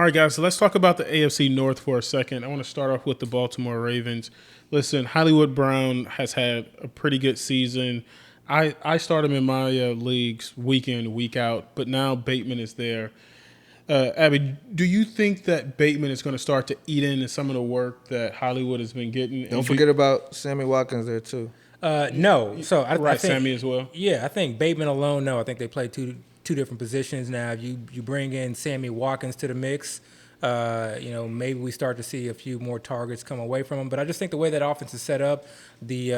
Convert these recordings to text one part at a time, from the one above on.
All right, guys, so let's talk about the AFC North for a second. I want to start off with the Baltimore Ravens. Listen, Hollywood Brown has had a pretty good season. I start him in my leagues week in, week out, but now Bateman is there. Abby, do you think that Bateman is going to start to eat into some of the work that Hollywood has been getting? Don't forget about Sammy Watkins there too. No. So I Right, think Sammy as well? Yeah, I think Bateman alone. No, I think they play two different positions now. If you bring in Sammy Watkins to the mix, maybe we start to see a few more targets come away from him. But I just think the way that offense is set up, the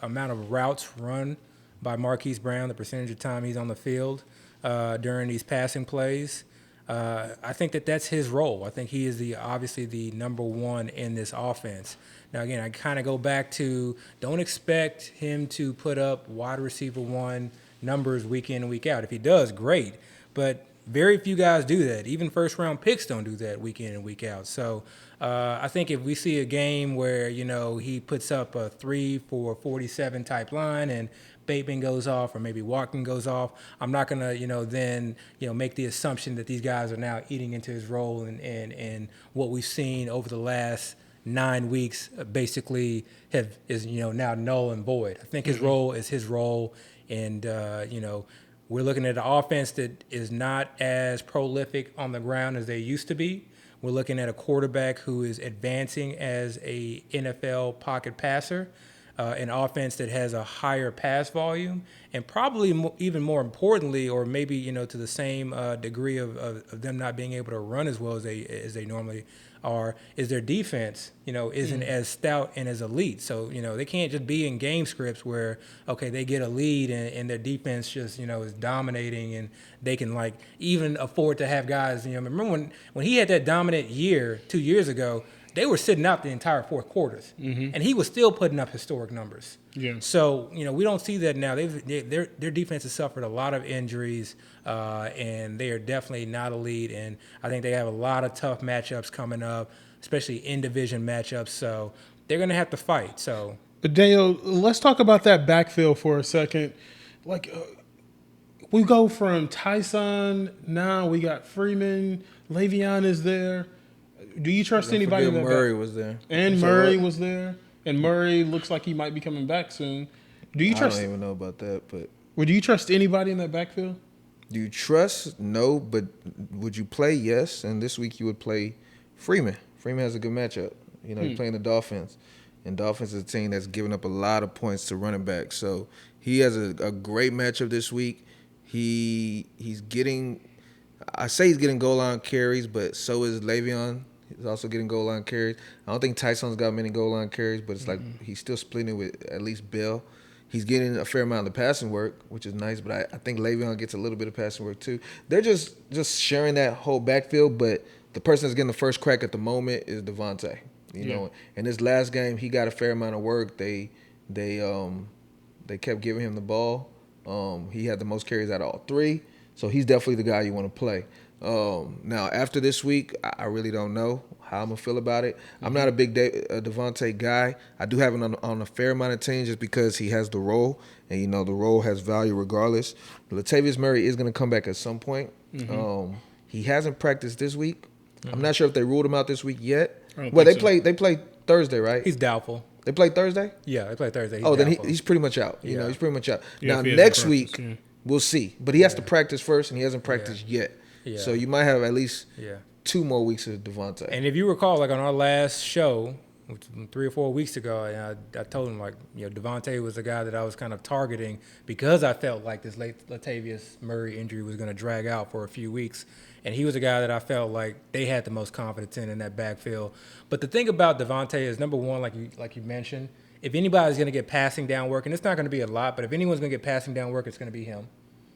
amount of routes run by Marquise Brown, the percentage of time he's on the field during these passing plays. I think that's his role. I think he is obviously the number one in this offense. Now, again, I kind of go back to don't expect him to put up wide receiver one numbers week in and week out. If he does, great. But very few guys do that. Even first-round picks don't do that week in and week out. So I think if we see a game where, he puts up a 3 for 47 type line and Bateman goes off or maybe Watkins goes off, I'm not going to, then, make the assumption that these guys are now eating into his role and what we've seen over the last 9 weeks basically is now null and void. I think his role is his role, and we're looking at an offense that is not as prolific on the ground as they used to be. We're looking at a quarterback who is advancing as a NFL pocket passer, an offense that has a higher pass volume, and probably even more importantly, or maybe to the same degree of them not being able to run as well as they normally are, is their defense isn't as stout and as elite. So they can't just be in game scripts where they get a lead and their defense just is dominating and they can even afford to have guys. Remember when he had that dominant year 2 years ago. They were sitting out the entire fourth quarters, and he was still putting up historic numbers. Yeah. So we don't see that now. Their defense has suffered a lot of injuries, and they are definitely not elite. And I think they have a lot of tough matchups coming up, especially in division matchups. So they're going to have to fight. So, But Dale, let's talk about that backfield for a second. We go from Tyson, now we got Freeman, Le'Veon is there. Do you trust anybody? That Murray was there, and Murray was there, and Murray looks like he might be coming back soon. Do you trust? I don't even know about that, but Do you trust anybody in that backfield? do you trust? No, but would you play? Yes. And this week you would play Freeman. Freeman has a good matchup. You're playing the Dolphins, and Dolphins is a team that's giving up a lot of points to running back. So he has a great matchup this week. He's getting, I say he's getting goal line carries, but so is Le'Veon. He's also getting goal line carries. I don't think Tyson's got many goal line carries, but it's like he's still splitting it with at least Bell. He's getting a fair amount of passing work, which is nice, but I think Le'Veon gets a little bit of passing work too. They're just sharing that whole backfield, but the person that's getting the first crack at the moment is Devontae. You know, in this last game, he got a fair amount of work. They kept giving him the ball. He had the most carries out of all three, so he's definitely the guy you want to play. Now, after this week, I really don't know how I'm going to feel about it. I'm not a big Devontae guy. I do have him on a fair amount of teams just because he has the role, and, the role has value regardless. Latavius Murray is going to come back at some point. He hasn't practiced this week. I'm not sure if they ruled him out this week yet. Well, they play Thursday, right? he's doubtful. They play Thursday? Yeah, they play Thursday. Then he's pretty much out. He's pretty much out. Yeah, now, if he next hasn't week, practiced, we'll see. But he has to practice first, and he hasn't practiced yet. Yeah. So you might have at least Yeah. 2 more weeks of Devontae. And if you recall, on our last show, which was 3 or 4 weeks ago, I told him, Devontae was the guy that I was kind of targeting because I felt like this late Latavius Murray injury was going to drag out for a few weeks. And he was a guy that I felt like they had the most confidence in that backfield. But the thing about Devontae is, number one, like you mentioned, if anybody's going to get passing down work, and it's not going to be a lot, but if anyone's going to get passing down work, it's going to be him.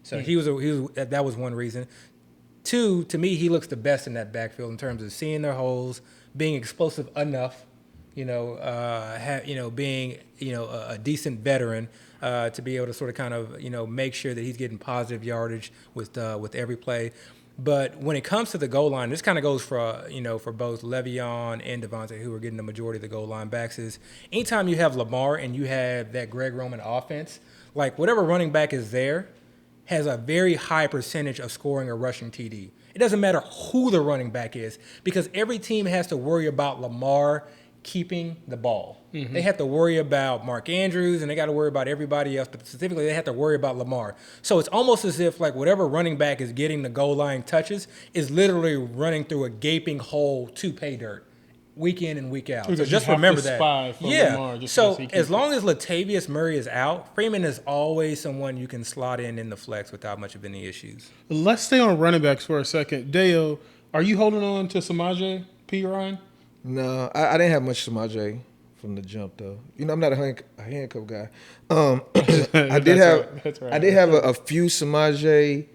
So that was one reason. 2, to me, he looks the best in that backfield in terms of seeing their holes, being explosive enough, being a decent veteran to be able to sort of kind of make sure that he's getting positive yardage with every play. But when it comes to the goal line, this kind of goes for both Le'Veon and Devontae, who are getting the majority of the goal line backs. Is anytime you have Lamar and you have that Greg Roman offense, whatever running back is there, has a very high percentage of scoring a rushing TD. It doesn't matter who the running back is because every team has to worry about Lamar keeping the ball. They have to worry about Mark Andrews and they got to worry about everybody else, but specifically they have to worry about Lamar. So it's almost as if like whatever running back is getting the goal line touches is literally running through a gaping hole to pay dirt week in and week out. Because So just you have remember to that. spy for Yeah. Lamar just So because he keeps as long as Latavius Murray is out, Freeman is always someone you can slot in the flex without much of any issues. Let's stay on running backs for a second. Dale, are you holding on to Samaje P. Ryan? No, I didn't have much Samaje from the jump though. You know, I'm not a handcuff guy. I did have That's right. I did have a few Samaje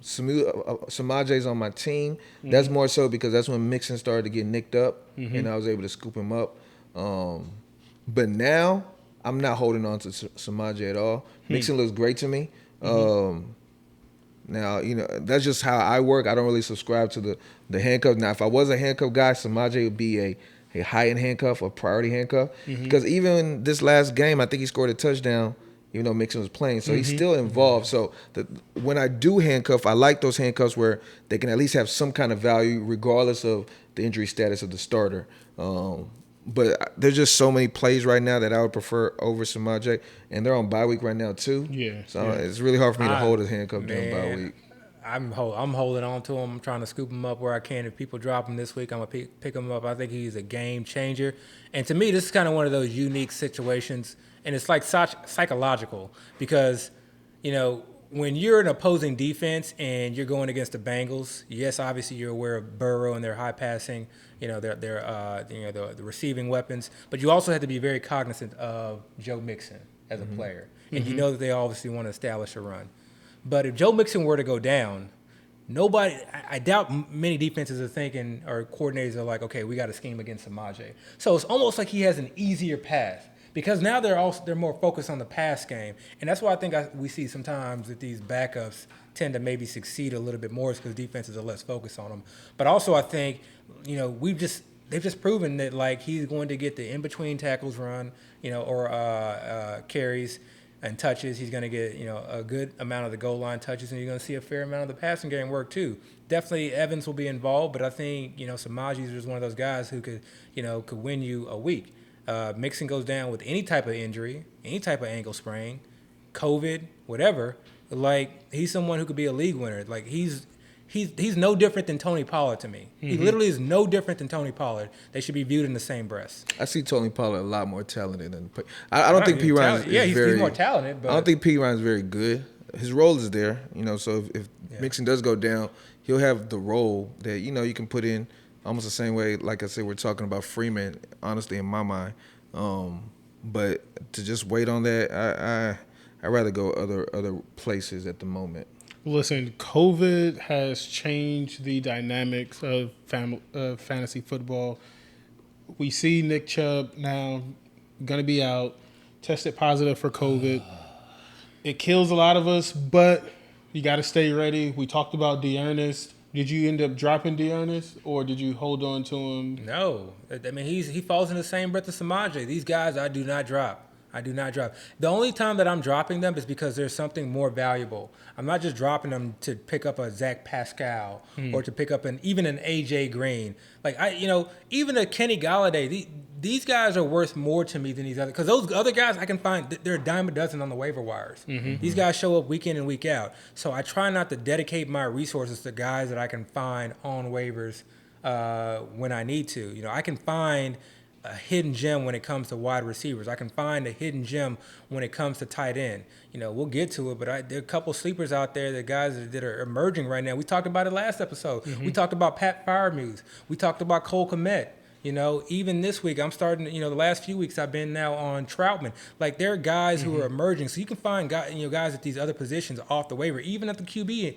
Samajes on my team. That's more so because that's when Mixon started to get nicked up, and I was able to scoop him up. But now I'm not holding on to Samaje at all. Mixon looks great to me. Now, you know, that's just how I work. I don't really subscribe to the handcuff. Now, if I was a handcuff guy, Samaje would be a high-end handcuff, a priority handcuff. Because even this last game, I think he scored a touchdown, even though Mixon was playing. So he's still involved. So when I do handcuff, I like those handcuffs where they can at least have some kind of value regardless of the injury status of the starter. But there's just so many plays right now that I would prefer over Samaje, and they're on bye week right now too. Yeah. So it's really hard for me to hold his handcuff during bye Man, week. I'm holding on to him. I'm trying to scoop him up where I can. If people drop him this week, I'm gonna pick him up. I think he's a game changer. And to me, this is kind of one of those unique situations, and it's like psychological because, you know, when you're an opposing defense and you're going against the Bengals, yes, obviously you're aware of Burrow and their high passing, you know, the receiving weapons, but you also have to be very cognizant of Joe Mixon as a player, and you know that they obviously want to establish a run. But if Joe Mixon were to go down, I doubt many defenses are thinking or coordinators are like, okay, we got to scheme against Samaje. So it's almost like he has an easier path. Because now they're more focused on the pass game, and that's why I think we see sometimes that these backups tend to maybe succeed a little bit more, because defenses are less focused on them. But also I think, you know, they've just proven that like he's going to get the in between tackles run, you know, or carries and touches. He's going to get, you know, a good amount of the goal line touches, and you're going to see a fair amount of the passing game work too. Definitely Evans will be involved, but I think, you know, Samaje is just one of those guys who could win you a week. Mixon goes down with any type of injury, any type of ankle sprain, COVID, whatever. Like, he's someone who could be a league winner. Like, he's no different than Tony Pollard to me. He literally is no different than Tony Pollard. They should be viewed in the same breath. I see Tony Pollard a lot more talented than. I don't think P. Ryan is he's more talented. But I don't think P. Ryan's very good. His role is there, you know. So if Mixon does go down, he'll have the role that, you know, you can put in almost the same way. Like I said, we're talking about Freeman. Honestly, in my mind, but to just wait on that, I'd rather go other places at the moment. Listen, COVID has changed the dynamics of fantasy football. We see Nick Chubb now going to be out, tested positive for COVID. It kills a lot of us, but you got to stay ready. We talked about Dearness. Did you end up dropping Dearness, or did you hold on to him? No. I mean, he falls in the same breath as Samaje. These guys I do not drop. The only time that I'm dropping them is because there's something more valuable. I'm not just dropping them to pick up a Zach Pascal or to pick up even an AJ Green. Like, even a Kenny Galladay, these guys are worth more to me than these other, because those other guys I can find, they're a dime a dozen on the waiver wires. These guys show up week in and week out. So I try not to dedicate my resources to guys that I can find on waivers when I need to. You know, I can find a hidden gem when it comes to wide receivers. I can find a hidden gem when it comes to tight end. You know, we'll get to it, but there are a couple sleepers out there, the guys that are emerging right now. We talked about it last episode. We talked about Pat Freiermuth. We talked about Cole Kmet. You know, even this week, I'm starting, the last few weeks I've been now on Troutman. Like, there are guys who are emerging. So you can find guys at these other positions off the waiver, even at the QB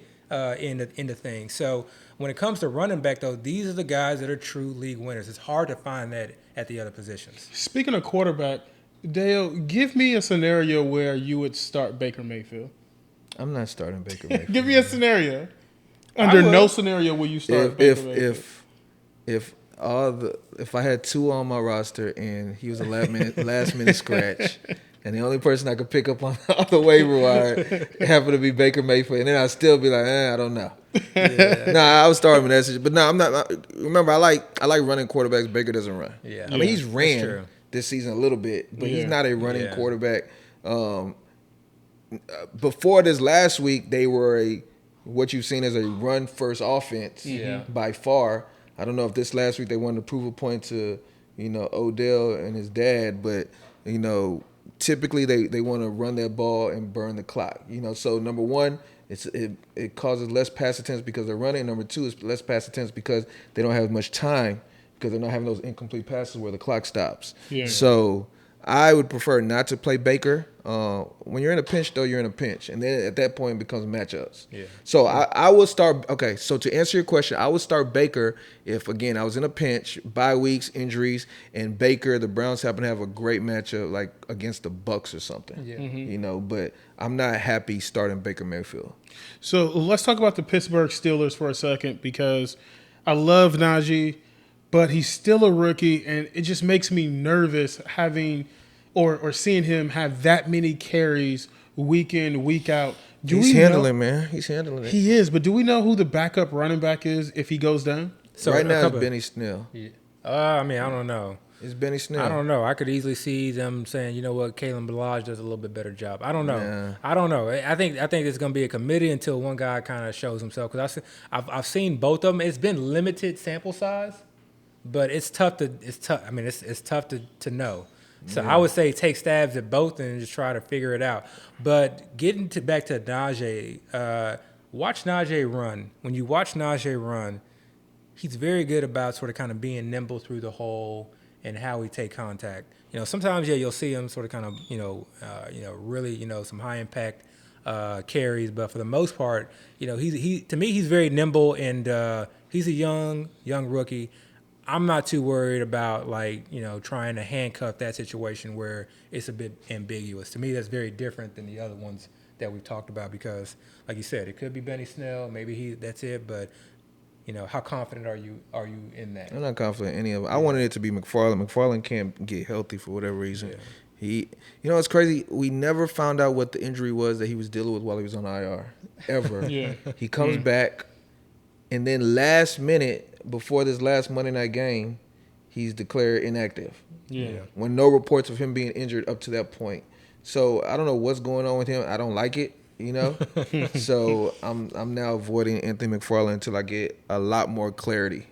in the thing. So when it comes to running back, though, these are the guys that are true league winners. It's hard to find that at the other positions. Speaking of quarterback, Dale, give me a scenario where you would start Baker Mayfield. I'm not starting Baker Mayfield. Give me a scenario. Under no scenario will you start Baker Mayfield. If I had two on my roster and he was a last minute scratch, and the only person I could pick up on the waiver wire happened to be Baker Mayfield, and then I'd still be like, I don't know. Yeah. Nah, I was starting with that situation. But no, I'm not. Remember, I like running quarterbacks. Baker doesn't run. Yeah. I mean, he's That's ran true. this season a little bit, but he's Yeah. not a running Yeah. quarterback. Before this last week, they were what you've seen as a run first offense Yeah. by far. I don't know if this last week they wanted to prove a point to Odell and his dad, but typically they want to run that ball and burn the clock. So number one, it causes less pass attempts because they're running. Number two is less pass attempts because they don't have much time because they're not having those incomplete passes where the clock stops. Yeah. So I would prefer not to play Baker. When you're in a pinch, though, you're in a pinch. And then at that point, it becomes matchups. Yeah. So I will start – okay, so to answer your question, I would start Baker if, again, I was in a pinch, bye weeks, injuries, and Baker, the Browns happen to have a great matchup like against the Bucks or something. Yeah. But I'm not happy starting Baker Mayfield. So let's talk about the Pittsburgh Steelers for a second because I love Najee, but he's still a rookie, and it just makes me nervous having or seeing him have that many carries week in, week out. He's handling, man. He's handling it. He is, but do we know who the backup running back is if he goes down? So right now, a it's Benny Snell. Yeah. I mean, I don't know. It's Benny Snell. I don't know. I could easily see them saying, you know what, Kalen Ballage does a little bit better job. I don't know. Yeah. I don't know. I think it's going to be a committee until one guy kind of shows himself. Because I've seen both of them. It's been limited sample size, but it's tough. I mean, it's tough to know. So I would say take stabs at both and just try to figure it out. But getting back to Najee, watch Najee run. When you watch Najee run, he's very good about sort of kind of being nimble through the hole and how he take contact. Sometimes you'll see him sort of kind of really some high impact carries, but for the most part, to me he's very nimble and he's a young rookie. I'm not too worried about trying to handcuff that situation where it's a bit ambiguous. To me, that's very different than the other ones that we've talked about because, like you said, it could be Benny Snell, maybe that's it, but how confident are you in that? I'm not confident in any of it. I wanted it to be McFarland. McFarland can't get healthy for whatever reason. Yeah. It's crazy. We never found out what the injury was that he was dealing with while he was on IR, ever. Yeah. He comes back, and then last minute, before this last Monday night game, he's declared inactive. Yeah. When no reports of him being injured up to that point. So I don't know what's going on with him. I don't like it, So I'm now avoiding Anthony McFarland until I get a lot more clarity.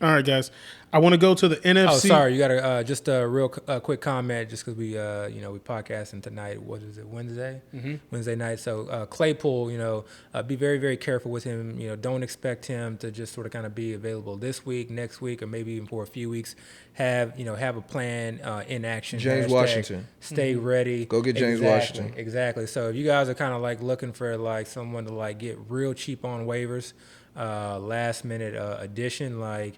All right, guys. I want to go to the NFC. Oh, sorry. You got to just a real quick comment just because we podcasting tonight. What is it, Wednesday? Mm-hmm. Wednesday night. So Claypool, be very, very careful with him. Don't expect him to just sort of kind of be available this week, next week, or maybe even for a few weeks. Have a plan in action. James Washington. Stay ready. Go get James Washington. Exactly. So if you guys are kind of looking for someone to get real cheap on waivers, last minute addition, like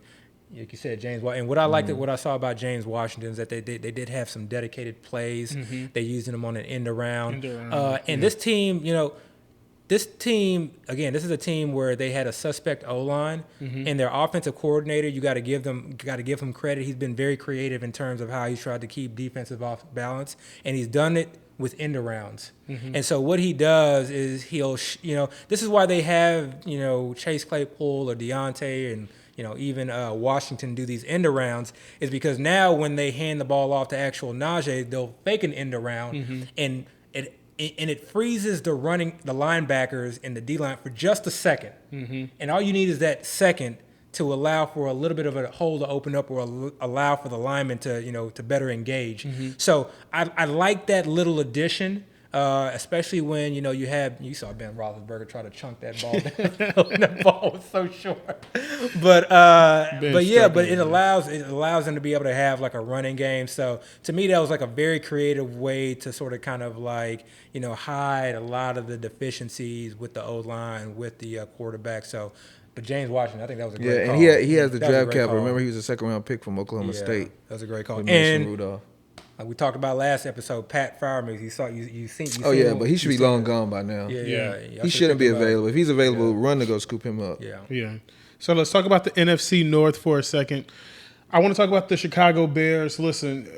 you said, James Washington. And what I liked, what I saw about James Washington is that they did have some dedicated plays. Mm-hmm. They used him on an end around. And this team, again, this is a team where they had a suspect O-line, and their offensive coordinator, you got to give him credit. He's been very creative in terms of how he's tried to keep defensive off balance, and he's done it with end arounds. Mm-hmm. And so what he does is this is why they have, Chase Claypool or Deontay and, even Washington do these end arounds, is because now when they hand the ball off to actual Najee, they'll fake an end around, and it freezes the linebackers and the D-line for just a second. Mm-hmm. And all you need is that second to allow for a little bit of a hole to open up or allow for the lineman to better engage. Mm-hmm. So I like that little addition, especially when, you saw Ben Roethlisberger try to chunk that ball down. That ball was so short. But it allows them to be able to have a running game. So to me, that was a very creative way to sort of kind of hide a lot of the deficiencies with the O-line, with the quarterback. So, but James Washington, I think that was a great call. Yeah, and he has the draft capital. Remember, he was a second-round pick from Oklahoma State. That was a great call. With Mason Rudolph. Like we talked about last episode, Pat Freiermuth. You seen but he should be long gone by now. Yeah. He shouldn't be available. If he's available, run to go scoop him up. Yeah. So let's talk about the NFC North for a second. I want to talk about the Chicago Bears. Listen,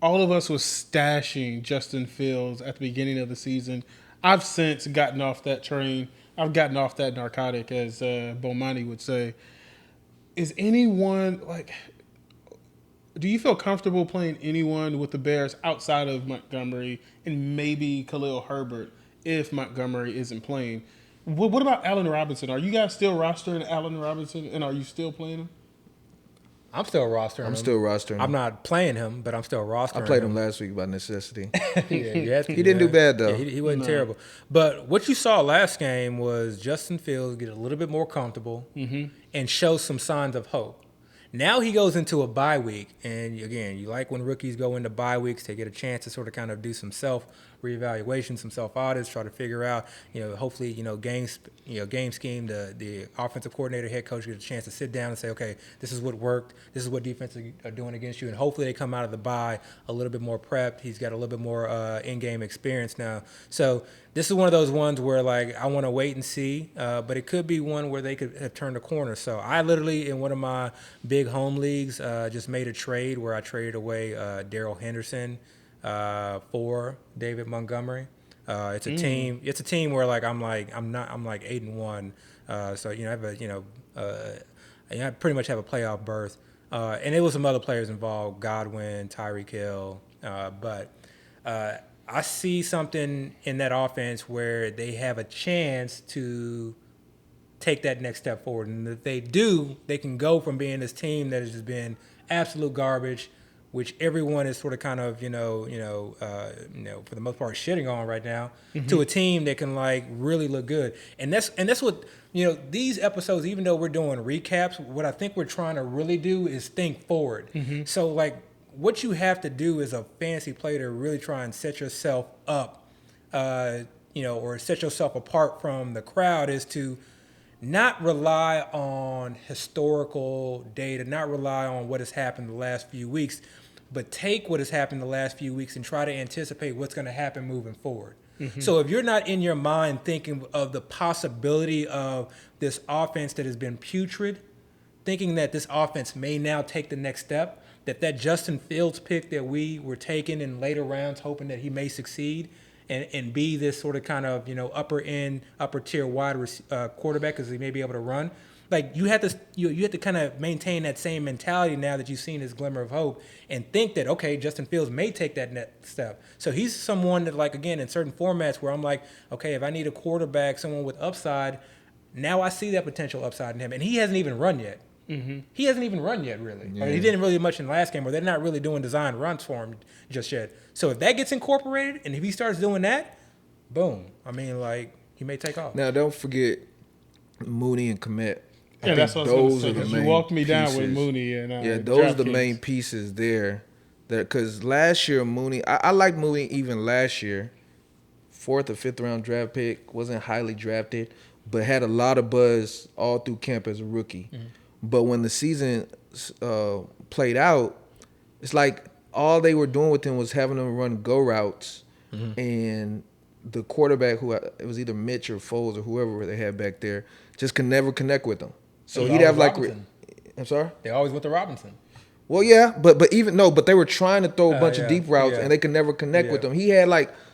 all of us was stashing Justin Fields at the beginning of the season. I've since gotten off that train. I've gotten off that narcotic, as Bomani would say. Is anyone like? Do you feel comfortable playing anyone with the Bears outside of Montgomery and maybe Khalil Herbert if Montgomery isn't playing? What about Allen Robinson? Are you guys still rostering Allen Robinson, and are you still playing him? I'm still rostering him. I'm still rostering I'm him. not playing him, but I'm still rostering I played him. him last week by necessity. Yeah, He didn't do bad, though. Yeah, he wasn't terrible. But what you saw last game was Justin Fields get a little bit more comfortable and show some signs of hope. Now he goes into a bye week, and again, you like when rookies go into bye weeks, they get a chance to sort of kind of do some self-reevaluation, some self-audits, try to figure out, hopefully, game scheme, the offensive coordinator, head coach get a chance to sit down and say, okay, this is what worked, this is what defenses are doing against you, and hopefully they come out of the bye a little bit more prepped. He's got a little bit more in-game experience now. So this is one of those ones where, like, I want to wait and see, but it could be one where they could have turned a corner. So I literally, in one of my big home leagues, just made a trade where I traded away Darrell Henderson for David Montgomery. It's a team. It's a team where I'm 8-1. So I pretty much have a playoff berth. And it was some other players involved: Godwin, Tyreek Hill, but. I see something in that offense where they have a chance to take that next step forward. And if they do, they can go from being this team that has just been absolute garbage, which everyone is sort of kind of, for the most part shitting on right now, to a team that can really look good. And that's what, these episodes, even though we're doing recaps, what I think we're trying to really do is think forward. So what you have to do as a fantasy player to really try and set yourself up, or set yourself apart from the crowd is to not rely on historical data, not rely on what has happened the last few weeks, but take what has happened the last few weeks and try to anticipate what's going to happen moving forward. So if you're not in your mind thinking of the possibility of this offense that has been putrid, thinking that this offense may now take the next step, that Justin Fields pick that we were taking in later rounds, hoping that he may succeed and be this sort of kind of, upper tier quarterback because he may be able to run. You have to kind of maintain that same mentality now that you've seen his glimmer of hope and think that, okay, Justin Fields may take that next step. So he's someone that, again, in certain formats where I'm like, okay, if I need a quarterback, someone with upside, now I see that potential upside in him. And he hasn't even run yet. He hasn't even run yet, really. Yeah. He didn't really do much in the last game, where they're not really doing design runs for him just yet. So if that gets incorporated, and if he starts doing that, boom. He may take off. Now, don't forget Mooney and Komet. Yeah, that's what I was going to say. You walked me down with Mooney and those are the main pieces there. Because last year Mooney, I liked Mooney even last year. 4th or 5th round draft pick, wasn't highly drafted, but had a lot of buzz all through camp as a rookie. But when the season played out, it's like all they were doing with him was having him run go routes, and the quarterback, it was either Mitch or Foles or whoever they had back there, just could never connect with him. So he'd have I'm sorry? They always went to Robinson. Well, yeah, but they were trying to throw a bunch of deep routes, and they could never connect with him. He had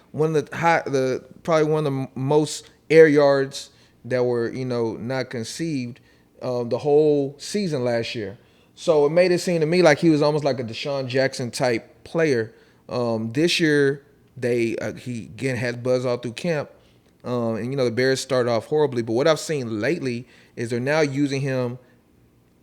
one of probably one of the most air yards that were not conceived the whole season last year. So it made it seem to me like he was almost like a Deshaun Jackson type player. This year he again had buzz all through camp, and the Bears started off horribly. But what I've seen lately is they're now using him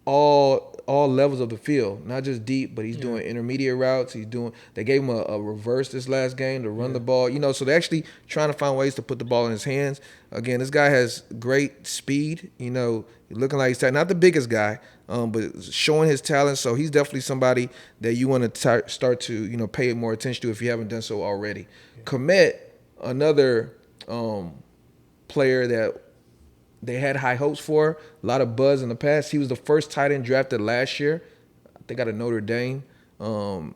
all levels of the field, not just deep, but he's doing intermediate routes. They gave him a reverse this last game to run the ball, so they're actually trying to find ways to put the ball in his hands. Again, this guy has great speed, looking like he's not the biggest guy, but showing his talent. So he's definitely somebody that you want to start to, pay more attention to if you haven't done so already. Yeah. Komet, another player that they had high hopes for, a lot of buzz in the past. He was the first tight end drafted last year, I think out of Notre Dame. I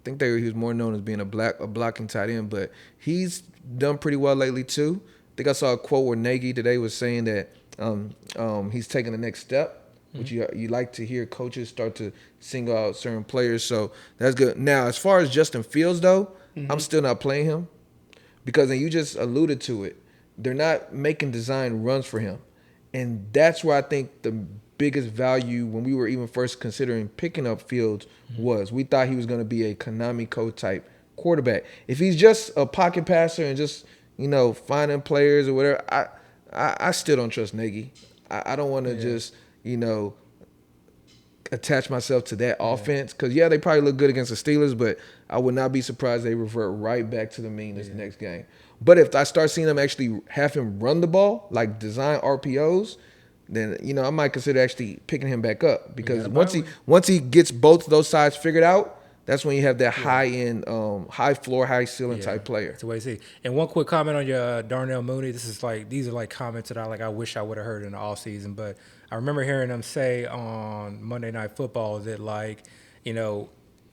think he was more known as being a blocking tight end, but he's done pretty well lately too. I think I saw a quote where Nagy today was saying that he's taking the next step. which you like to hear coaches start to single out certain players. So that's good. Now, as far as Justin Fields, though, I'm still not playing him because, and you just alluded to it, they're not making design runs for him. And that's where I think the biggest value when we were even first considering picking up Fields was. We thought he was going to be a Konami code type quarterback. If he's just a pocket passer and just, finding players or whatever, I still don't trust Nagy. I don't want to just, attach myself to that offense because, they probably look good against the Steelers, but I would not be surprised they revert right back to the mean this next game. But if I start seeing them actually have him run the ball, like design RPOs, then, I might consider actually picking him back up because once he gets both those sides figured out, that's when you have that high-end, high floor, high ceiling type player. That's the way to see. And one quick comment on your Darnell Mooney. These are like comments that I wish I would have heard in the offseason. But I remember hearing them say on Monday Night Football that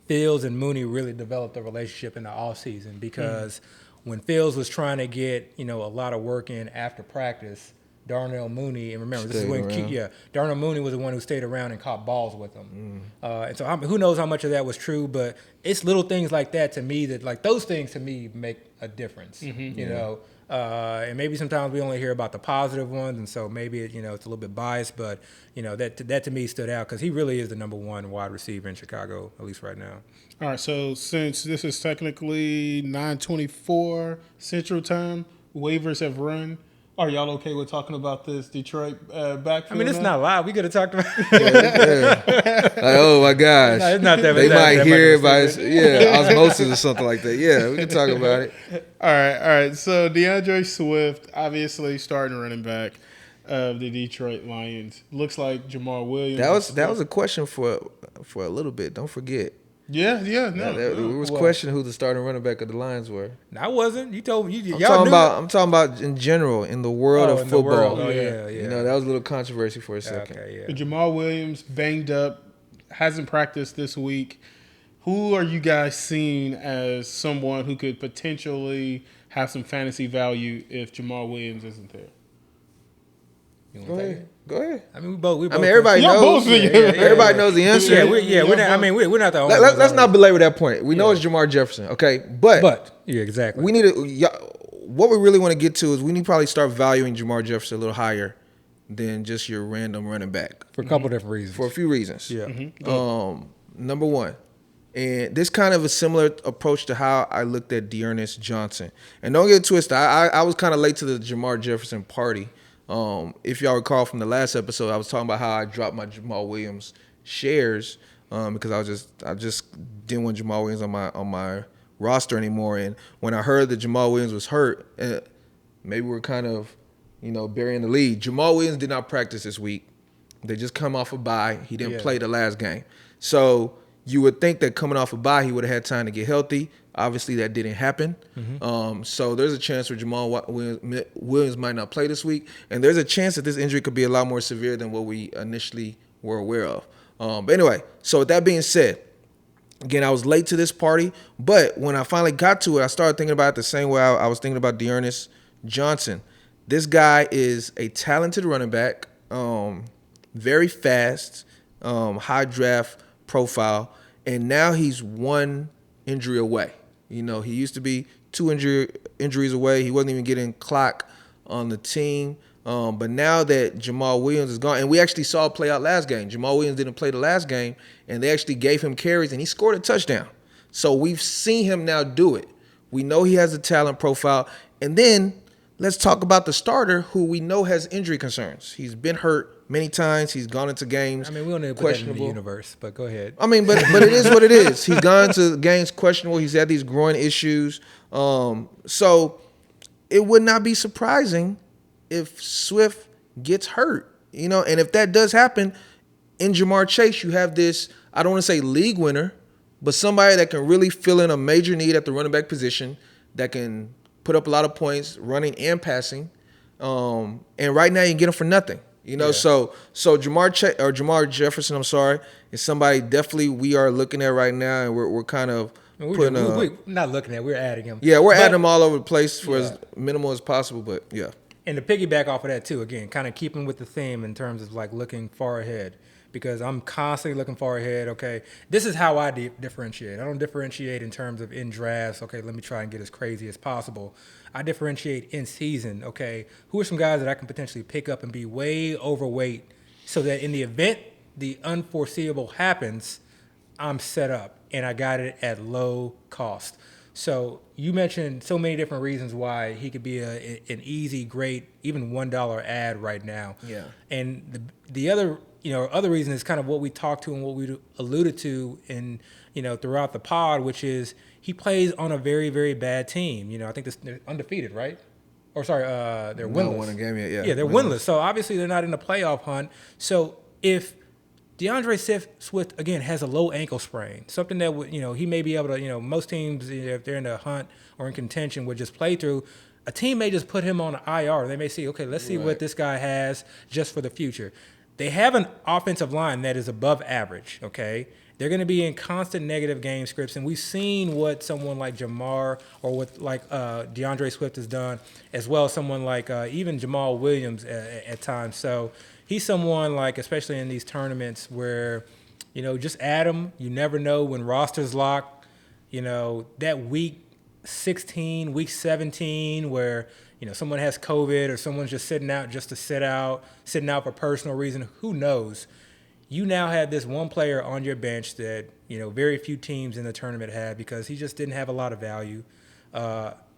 Fields and Mooney really developed a relationship in the offseason because when Fields was trying to get a lot of work in after practice, Darnell Mooney, and remember, this is when Darnell Mooney was the one who stayed around and caught balls with him. And so who knows how much of that was true, but it's little things like that to me that, those things to me make a difference, you know. And maybe sometimes we only hear about the positive ones, and so maybe it's a little bit biased, but that to me stood out because he really is the number one wide receiver in Chicago, at least right now. All right, so since this is technically 9:24 Central Time, waivers have run. Are y'all okay with talking about this Detroit backfield? I mean, it's not live. We could have talked about Like, oh my gosh, no, it's not that. They might hear it by osmosis or something like that. Yeah, we can talk about it. All right. So DeAndre Swift, obviously starting running back of the Detroit Lions. Looks like Jamal Williams. That was a question for a little bit. Don't forget. Yeah, no. It was questioning who the starting running back of the Lions were. I wasn't. You told me. I'm talking about in general in the world of football. Yeah. That was a little controversy for a second. Okay, yeah. Jamal Williams banged up, hasn't practiced this week. Who are you guys seeing as someone who could potentially have some fantasy value if Jamal Williams isn't there? Go ahead. I mean, we both. Everybody knows. Everybody knows the answer. We're not. We're not the only. Let's not belabor that point. We know it's Jamar Jefferson, okay? But exactly. We need to. What we really want to get to is we need to probably start valuing Jamar Jefferson a little higher than just your random running back for a couple different reasons. For a few reasons. Yeah. Number one, and this kind of a similar approach to how I looked at Dearness Johnson. And don't get it twisted. I was kind of late to the Jamar Jefferson party. If y'all recall from the last episode, I was talking about how I dropped my Jamal Williams shares because I just didn't want Jamal Williams on my roster anymore. And when I heard that Jamal Williams was hurt, maybe we're kind of burying the lead. Jamal Williams did not practice this week. They just come off a bye. He didn't play the last game, so you would think that coming off a bye he would have had time to get healthy. Obviously, that didn't happen. So there's a chance where Jamal Williams might not play this week. And there's a chance that this injury could be a lot more severe than what we initially were aware of. But anyway, so with that being said, again, I was late to this party. But when I finally got to it, I started thinking about it the same way I was thinking about Dearness Johnson. This guy is a talented running back, very fast, high draft profile. And now he's one injury away. He used to be two injuries away. He wasn't even getting clock on the team. But now that Jamal Williams is gone, and we actually saw it play out last game. Jamal Williams didn't play the last game, and they actually gave him carries, and he scored a touchdown. So we've seen him now do it. We know he has a talent profile. And then let's talk about the starter who we know has injury concerns. He's been hurt many times. He's gone into games. I mean, we don't need to put that in the universe, but go ahead. I mean, but it is what it is. He's gone to games questionable. He's had these groin issues. So it would not be surprising if Swift gets hurt, and if that does happen, in Jamar Chase, you have this, I don't want to say league winner, but somebody that can really fill in a major need at the running back position, that can put up a lot of points, running and passing. And right now you can get him for nothing. So Jamar Jefferson, is somebody definitely we are looking at right now, and we're kind of we're not looking at. We're adding him. Yeah, adding him all over the place for as minimal as possible. But yeah. And to piggyback off of that too, again, kind of keeping with the theme in terms of like looking far ahead, because I'm constantly looking far ahead. Okay, this is how I differentiate. I don't differentiate in terms of in drafts. Okay, let me try and get as crazy as possible. I differentiate in season. Okay, who are some guys that I can potentially pick up and be way overweight, so that in the event the unforeseeable happens, I'm set up and I got it at low cost. So you mentioned so many different reasons why he could be an easy, great, even $1 ad right now. Yeah. And the other other reason is kind of what we talked to and what we alluded to in throughout the pod, which is he plays on a very, very bad team. I think they're undefeated, right? Or sorry, they're winless. No won a game yet. Yeah, they're winless. So obviously they're not in the playoff hunt. So if DeAndre Swift, again, has a low ankle sprain, something that would, he may be able to, most teams, if they're in the hunt or in contention, would just play through. A team may just put him on IR. They may see, okay, let's see what this guy has just for the future. They have an offensive line that is above average, okay? They're going to be in constant negative game scripts, and we've seen what someone like Jamar or what like DeAndre Swift has done, as well as someone like even Jamal Williams at times. So he's someone like, especially in these tournaments where, just add him. You never know when rosters lock. That week 16, week 17, where someone has COVID or someone's just sitting out sitting out for personal reason. Who knows? You now have this one player on your bench that very few teams in the tournament had, because he just didn't have a lot of value.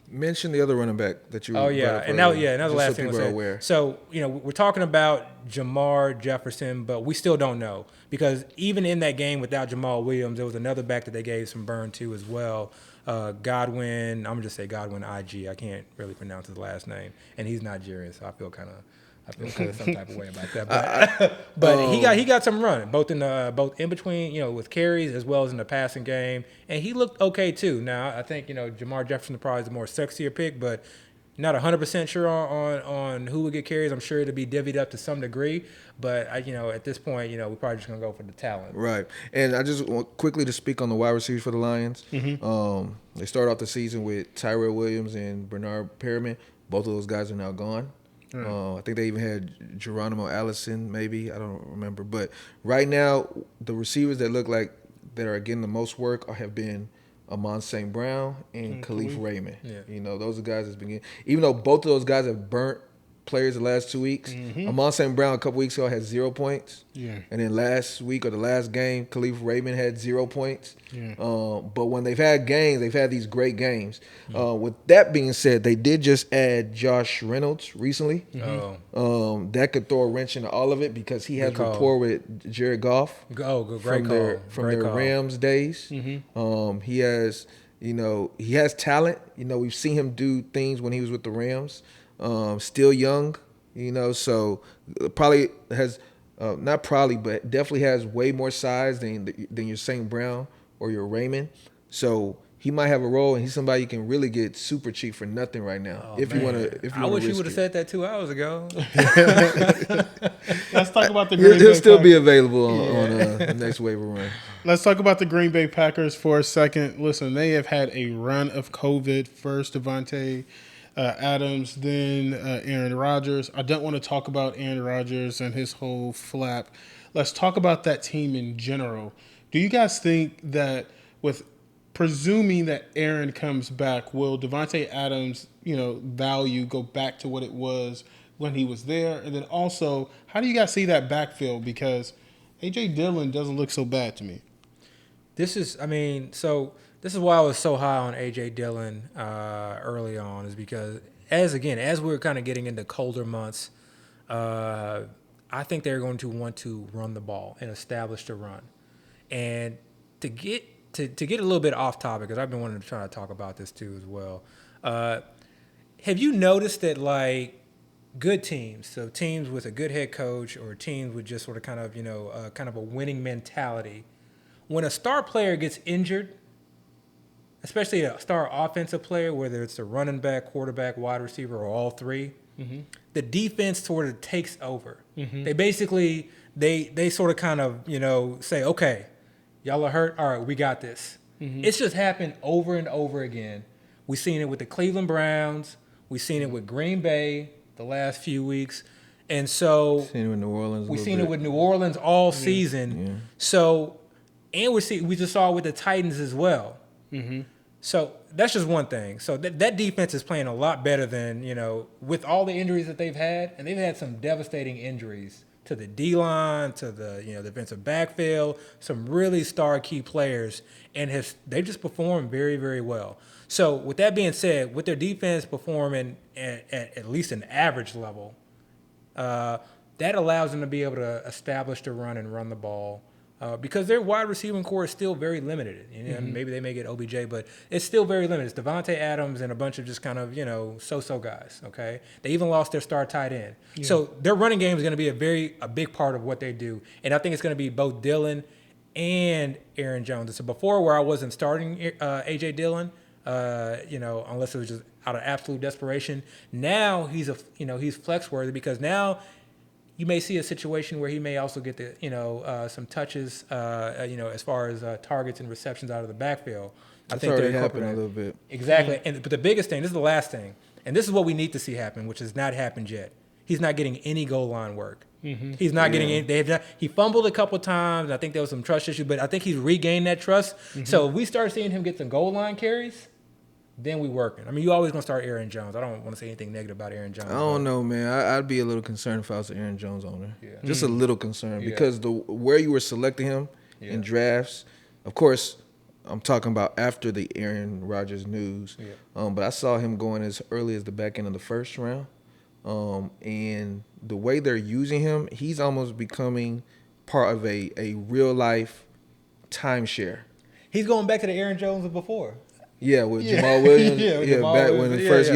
Mention the other running back that you. Oh yeah, and now another last thing. So we're talking about Jamar Jefferson, but we still don't know, because even in that game without Jamal Williams, there was another back that they gave some burn to as well. Godwin, I'm gonna just say Godwin IG. I can't really pronounce his last name, and he's Nigerian, so I feel kind of some type of way about that. But he got some run, both in between, with carries as well as in the passing game, and he looked okay too. Now I think Jamar Jefferson probably is the more sexier pick, but not 100% sure on who would get carries. I'm sure it'll be divvied up to some degree, but at this point, we're probably just gonna go for the talent. Right, and I just want quickly to speak on the wide receivers for the Lions. Mm-hmm. They started off the season with Tyrell Williams and Bernard Perriman. Both of those guys are now gone. I think they even had Geronimo Allison, maybe. I don't remember. But right now, the receivers that look like that are getting the most work have been Amon St. Brown and Khalif Raymond. Yeah. Those are guys that's been getting, even though both of those guys have burnt players the last 2 weeks. Mm-hmm. Amon St. Brown a couple weeks ago had 0 points. Yeah. And then last week or the last game, Khalif Raymond had 0 points. Yeah. But when they've had games, they've had these great games. With that being said, they did just add Josh Reynolds recently. Mm-hmm. That could throw a wrench into all of it, because he has rapport with Jared Goff. Great from their Rams days. Mm-hmm. He has, he has talent. We've seen him do things when he was with the Rams. Still young, so probably has not probably, but definitely has way more size than your St. Brown or your Raymond. So he might have a role, and he's somebody you can really get super cheap for nothing right now. You want to, I wish you would have said that 2 hours ago. Let's talk about the Green Bay He'll still be available on the next waiver run. Let's talk about the Green Bay Packers for a second. Listen, they have had a run of COVID. First, Devontae Adams, then Aaron Rodgers. I don't want to talk about Aaron Rodgers and his whole flap. Let's talk about that team in general. Do you guys think that, with presuming that Aaron comes back, will Devontae Adams, value go back to what it was when he was there? And then also, how do you guys see that backfield? Because A.J. Dillon doesn't look so bad to me. This is why I was so high on A.J. Dillon early on, is because as we're kind of getting into colder months, I think they're going to want to run the ball and establish the run. And to get a little bit off topic, because I've been wanting to try to talk about this too as well. Have you noticed that, like, good teams, so teams with a good head coach or teams with just sort of kind of a winning mentality, when a star player gets injured, especially a star offensive player, whether it's a running back, quarterback, wide receiver, or all three, the defense sort of takes over. Mm-hmm. They basically, they sort of kind of, say, okay, y'all are hurt. All right, we got this. Mm-hmm. It's just happened over and over again. We've seen it with the Cleveland Browns. We've seen it with Green Bay. the last few weeks. And so Seen it in New Orleans. we've seen it with New Orleans all season. Yeah. So, and we just saw it with the Titans as well. So that's just one thing. So that defense is playing a lot better than, with all the injuries that they've had, and they've had some devastating injuries to the D-line, to the defensive backfield, some really star key players, and they've just performed very, very well. So with that being said, with their defense performing at least an average level, that allows them to be able to establish the run and run the ball because their wide receiving core is still very limited. Maybe they may get OBJ, but it's still very limited. It's Devontae Adams and a bunch of just kind of, so-so guys, okay? They even lost their star tight end. Yeah. So their running game is going to be a big part of what they do. And I think it's going to be both Dillon and Aaron Jones. So before where I wasn't starting A.J. Dillon, unless it was just out of absolute desperation. Now he's flex worthy because now you may see a situation where he may also get some touches, as far as targets and receptions out of the backfield. I think already happened a little bit. Exactly. But the biggest thing, this is the last thing, and this is what we need to see happen, which has not happened yet. He's not getting any goal line work. He's not getting any. He fumbled a couple times. I think there was some trust issue, but I think he's regained that trust. So if we start seeing him get some goal line carries, then we working. I mean, you always gonna start Aaron Jones. I don't want to say anything negative about Aaron Jones. I don't know, man. I'd be a little concerned if I was an Aaron Jones owner. Yeah. Just a little concerned because where you were selecting him in drafts, of course, I'm talking about after the Aaron Rodgers news. Yeah. But I saw him going as early as the back end of the first round. And the way they're using him, he's almost becoming part of a real life timeshare. He's going back to the Aaron Jones of before. Yeah, with Jamal Williams. Jamal back Williams. When the first,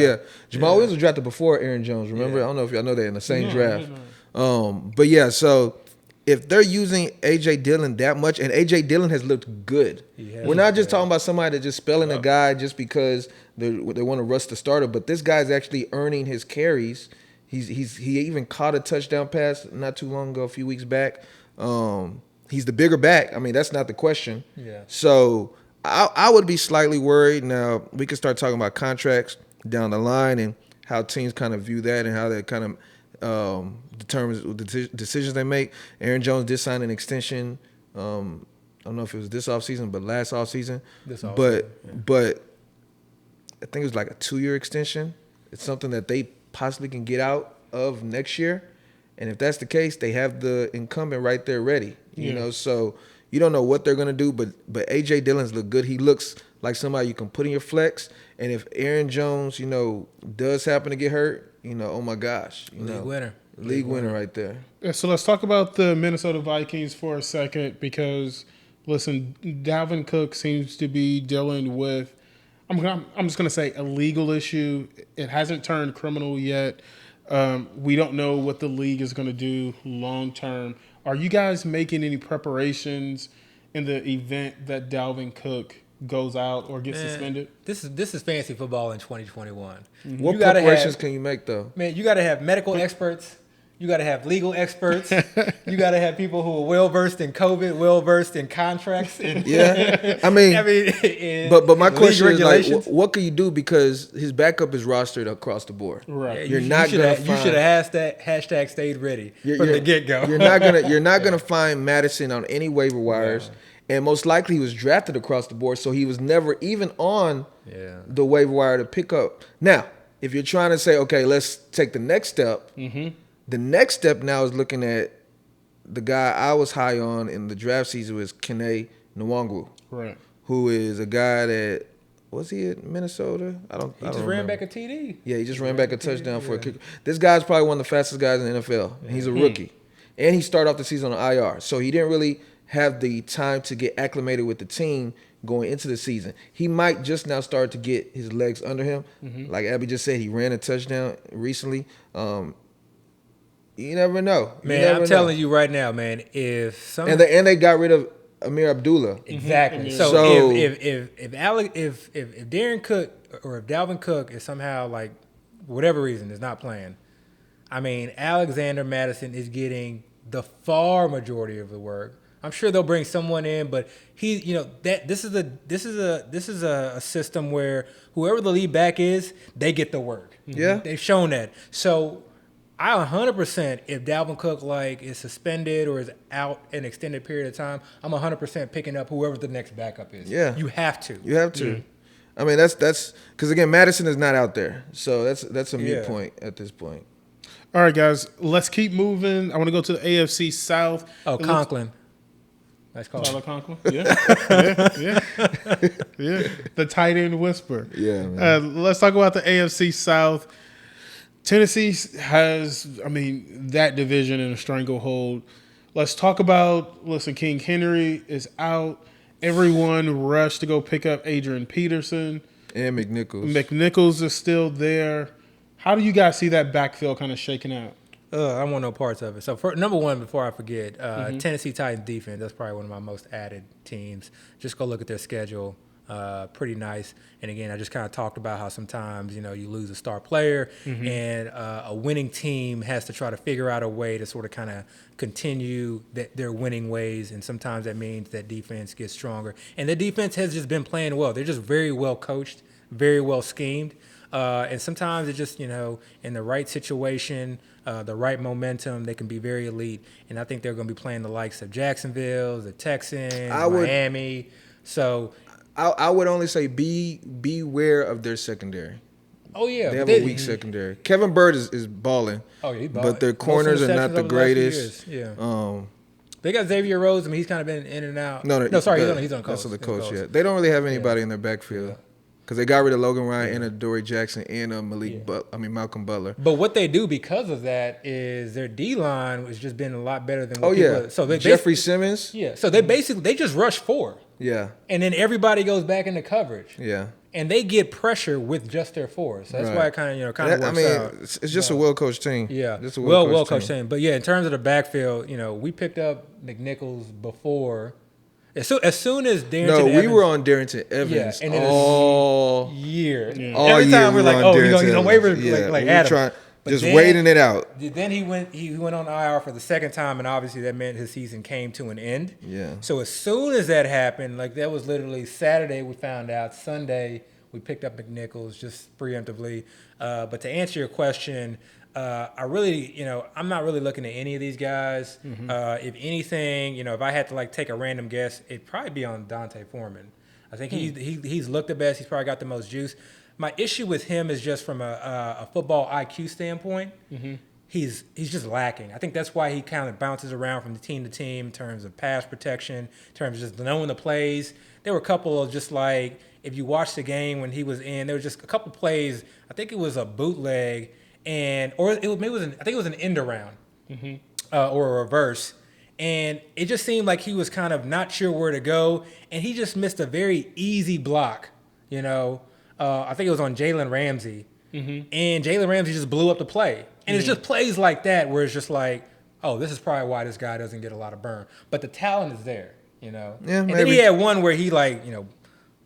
Jamal Williams was drafted before Aaron Jones. Remember? I don't know if y'all know that in the same draft. But yeah, so if they're using A.J. Dillon that much, and A.J. Dillon has looked good. We're not just talking about somebody that's just spelling a guy just because they want to rush the starter, but this guy's actually earning his carries. He even caught a touchdown pass not too long ago, a few weeks back. He's the bigger back. I mean, that's not the question. Yeah. So I would be slightly worried. Now, we can start talking about contracts down the line and how teams kind of view that and how that kind of determines the decisions they make. Aaron Jones did sign an extension. I don't know if it was this offseason, but last offseason. But I think it was like a 2-year extension. It's something that they possibly can get out of next year. And if that's the case, they have the incumbent right there ready. You know, so you don't know what they're going to do, but A.J. Dillon's look good. He looks like somebody you can put in your flex. And if Aaron Jones, does happen to get hurt, oh my gosh. League winner right there. Yeah, so let's talk about the Minnesota Vikings for a second because, listen, Dalvin Cook seems to be dealing with, I'm just going to say, a legal issue. It hasn't turned criminal yet. We don't know what the league is going to do long term. Are you guys making any preparations in the event that Dalvin Cook goes out or gets suspended? This is fantasy football in 2021. What preparations can you make, though? Man, you got to have medical experts. You got to have legal experts. You got to have people who are well-versed in COVID, well-versed in contracts. And but my question is, like, what can you do? Because his backup is rostered across the board. Right. Yeah, you should have hashtag stayed ready from the get-go. You're not gonna find Madison on any waiver wires. Yeah. And most likely he was drafted across the board, so he was never even on the waiver wire to pick up. Now, if you're trying to say, okay, let's take the next step, the next step now is looking at the guy I was high on in the draft season was Kene Nwangwu, right? Who is a guy that was he at Minnesota? He just ran back a TD. Yeah, he just ran back a touchdown for a kick. This guy's probably one of the fastest guys in the NFL. Yeah. He's a rookie, and he started off the season on IR, so he didn't really have the time to get acclimated with the team going into the season. He might just now start to get his legs under him. Like Abby just said, he ran a touchdown recently. You never know. I'm telling you right now, man. If and they got rid of Amir Abdullah. Exactly. So if Darren Cook or if Dalvin Cook is somehow, like, whatever reason is not playing, I mean, Alexander Madison is getting the far majority of the work. I'm sure they'll bring someone in, but this is a system where whoever the lead back is, they get the work. Yeah. They've shown that. So I 100%, if Dalvin Cook is suspended or is out an extended period of time, I'm 100% picking up whoever the next backup is. Yeah. You have to. You have to. I mean, that's because again, Madison is not out there, so that's a moot point at this point. All right, guys, let's keep moving. I want to go to the AFC South. Oh, Conklin. That's called Tyler Conklin. Yeah. Yeah. The tight end whisper. Yeah, man. Let's talk about the AFC South. Tennessee has, that division in a stranglehold. Let's talk about, King Henry is out. Everyone rushed to go pick up Adrian Peterson. And McNichols. McNichols is still there. How do you guys see that backfield kind of shaking out? I want no parts of it. So, number one, before I forget, Tennessee Titans defense, that's probably one of my most added teams. Just go look at their schedule. Pretty nice. And again, I just kind of talked about how sometimes, you lose a star player and a winning team has to try to figure out a way to sort of kind of continue their winning ways. And sometimes that means that defense gets stronger. And the defense has just been playing well. They're just very well coached, very well schemed. And sometimes it's just, in the right situation, the right momentum, they can be very elite. And I think they're going to be playing the likes of Jacksonville, the Texans, Miami. So I would only say beware of their secondary. Oh, yeah. They have a weak secondary. Kevin Bird is balling. Oh, yeah, he's balling. But their corners are not the greatest. Yeah. They got Xavier Rhodes. He's kind of been in and out. No, sorry, he's on coach. That's on the coach, yeah. They don't really have anybody in their backfield. Because they got rid of Logan Ryan and Adoree Jackson and Malcolm Butler. But what they do because of that is their D-line has just been a lot better than what people. So they Jeffrey Simmons. Yeah. So they just rush 4. Yeah. And then everybody goes back into coverage. Yeah. And they get pressure with just their 4. So that's why it kind of works out. It's just a well-coached team. Yeah. Just a well-coached team. But yeah, in terms of the backfield, we picked up McNichols before. As soon as Darrington Evans... we were on Darrington Evans all year. Yeah. All Every year time we're like, he's on waivers, yeah. like Adam. Just waiting it out. Then he went on IR for the second time, and obviously that meant his season came to an end. Yeah. So as soon as that happened, that was literally Saturday we found out. Sunday we picked up McNichols just preemptively. But to answer your question... I really, I'm not really looking at any of these guys. If anything, if I had to take a random guess, it'd probably be on Dante Foreman. I think he's looked the best. He's probably got the most juice. My issue with him is just from a football IQ standpoint. He's just lacking. I think that's why he kind of bounces around from team to team in terms of pass protection, in terms of just knowing the plays. There were a couple of just if you watch the game when he was in, there were just a couple plays. I think it was a bootleg. I think it was an end around or a reverse. And it just seemed like he was kind of not sure where to go. And he just missed a very easy block, I think it was on Jalen Ramsey. And Jalen Ramsey just blew up the play. And it's just plays like that where it's just this is probably why this guy doesn't get a lot of burn. But the talent is there, Yeah, and maybe. then he had one where he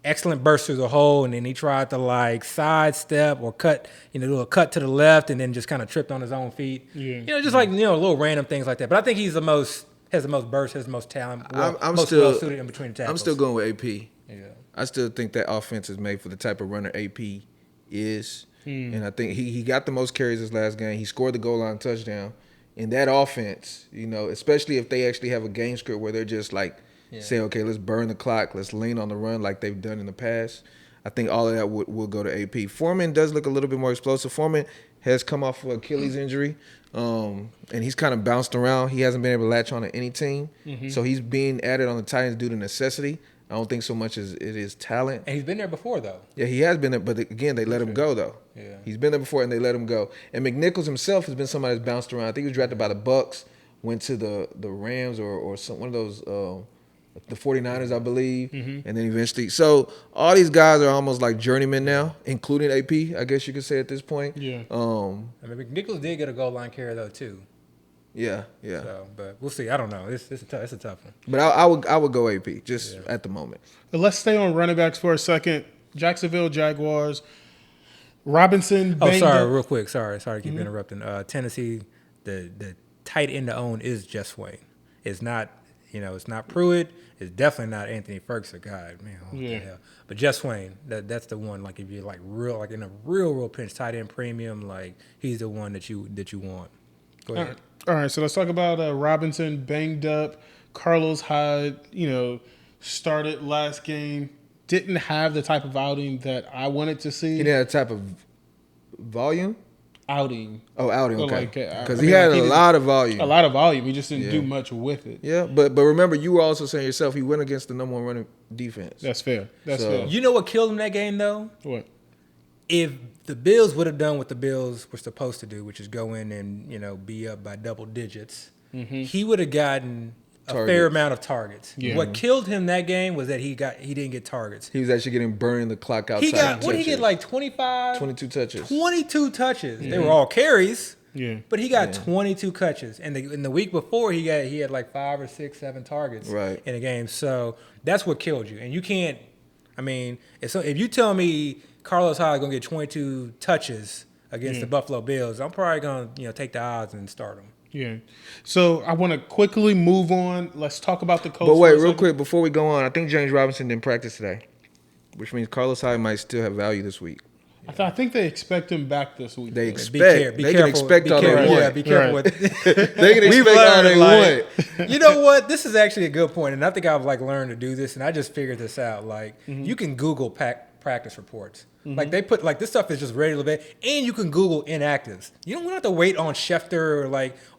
excellent burst through the hole, and then he tried to sidestep or cut, do a cut to the left, and then just kind of tripped on his own feet. Yeah. Just little random things like that. But I think he's has the most burst, has the most talent, most well suited in between the tackles. I'm still going with AP. Yeah. I still think that offense is made for the type of runner AP is, and I think he got the most carries this last game. He scored the goal line touchdown. In that offense, especially if they actually have a game script where they're just say, okay, let's burn the clock. Let's lean on the run like they've done in the past. I think all of that will go to AP. Foreman does look a little bit more explosive. Foreman has come off of Achilles injury, and he's kind of bounced around. He hasn't been able to latch on to any team. So he's being added on the Titans due to necessity. I don't think so much as it is talent. And he's been there before, though. Yeah, he has been there, but again, they let him go, though. Yeah. He's been there before, and they let him go. And McNichols himself has been somebody that's bounced around. I think he was drafted by the Bucks, went to the Rams or one of those the 49ers, I believe, and then eventually. So all these guys are almost like journeymen now, including AP, I guess you could say at this point. Yeah. McNichols did get a goal line carry, though, too. Yeah. So, but we'll see. I don't know. It's a tough one. But I would go AP at the moment. But let's stay on running backs for a second. Jacksonville Jaguars. Robinson. Oh, sorry, real quick. Sorry to keep interrupting. Tennessee, the tight end to own is Jeff Swain. It's not It's not Pruitt. It's definitely not Anthony Ferguson. God, man, what the hell? But Jeff Swain, that's the one. Like if you're like in a real pinch, tight end premium, like he's the one that you want. Go ahead. All right, so let's talk about Robinson banged up. Carlos Hyde, started last game. Didn't have the type of outing that I wanted to see. He didn't have the type of volume. Outing. Oh, outing. So, Okay. like, Because he had a lot of volume. A lot of volume. He just didn't do much with it. Yeah, but remember, you were also saying yourself he went against the number one running defense. That's fair. That's fair. You know what killed him that game though? What? If the Bills would have done what the Bills were supposed to do, which is go in and be up by double digits, he would have gotten a fair amount of targets. Yeah. What killed him that game was that he didn't get targets. He was actually getting burned the clock outside. He got what did he get, like 25? 22 touches. 22 touches. They were all carries. Yeah. But he got 22 catches, and in the week before he had like 5 or 6, 7 targets in a game. So that's what killed you. And you can't. I mean, if you tell me Carlos Hyde is gonna get 22 touches against the Buffalo Bills, I'm probably gonna take the odds and start him. Yeah. So I want to quickly move on. Let's talk about the Colts. But wait, real quick before we go on, I think James Robinson didn't practice today, which means Carlos Hyde might still have value this week. I think they expect him back this week. They though. expect. They can expect all they want. Yeah, be careful. Right. They can expect all they want. You know what? This is actually a good point, and I think I've learned to do this, and I just figured this out. You can Google practice reports. Like they put this stuff is just ready to bit, and you can Google inactives. You don't have to wait on Schefter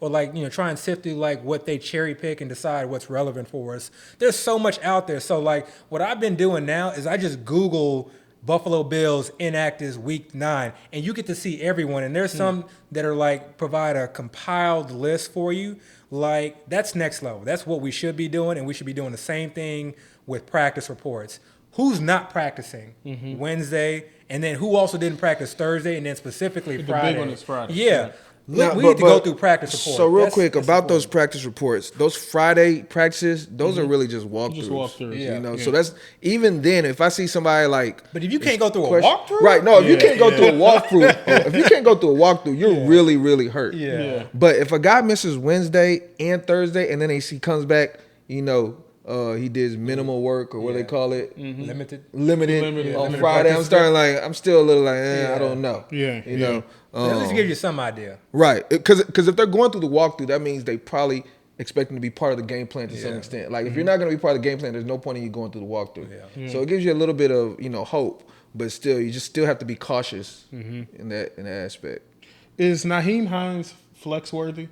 or try and sift through what they cherry pick and decide what's relevant for us. There's so much out there. So what I've been doing now is I just Google Buffalo Bills inactives week 9, and you get to see everyone. And there's some that are provide a compiled list for you. That's next level. That's what we should be doing, and we should be doing the same thing with practice reports. Who's not practicing Wednesday, and then who also didn't practice Thursday, and then specifically Friday. The big one is Friday. Yeah. Look, we need to go through practice reports. So real quick about those practice reports, those Friday practices, those are really just walkthroughs. Just walkthroughs. So that's even then. If I see somebody but if you can't go through a walkthrough, right? No, if you can't go through a walkthrough, you're really, really hurt. Yeah. But if a guy misses Wednesday and Thursday, and then he comes back, he did his minimal work or what they call it, limited on Friday. I'm still a little I don't know. Yeah. At least give you some idea. Right, because if they're going through the walkthrough, that means they probably expect them to be part of the game plan to some extent. If you're not going to be part of the game plan, there's no point in you going through the walkthrough. So it gives you a little bit of hope, but still, you just still have to be cautious in that aspect. Is Naheem Hines flex worthy?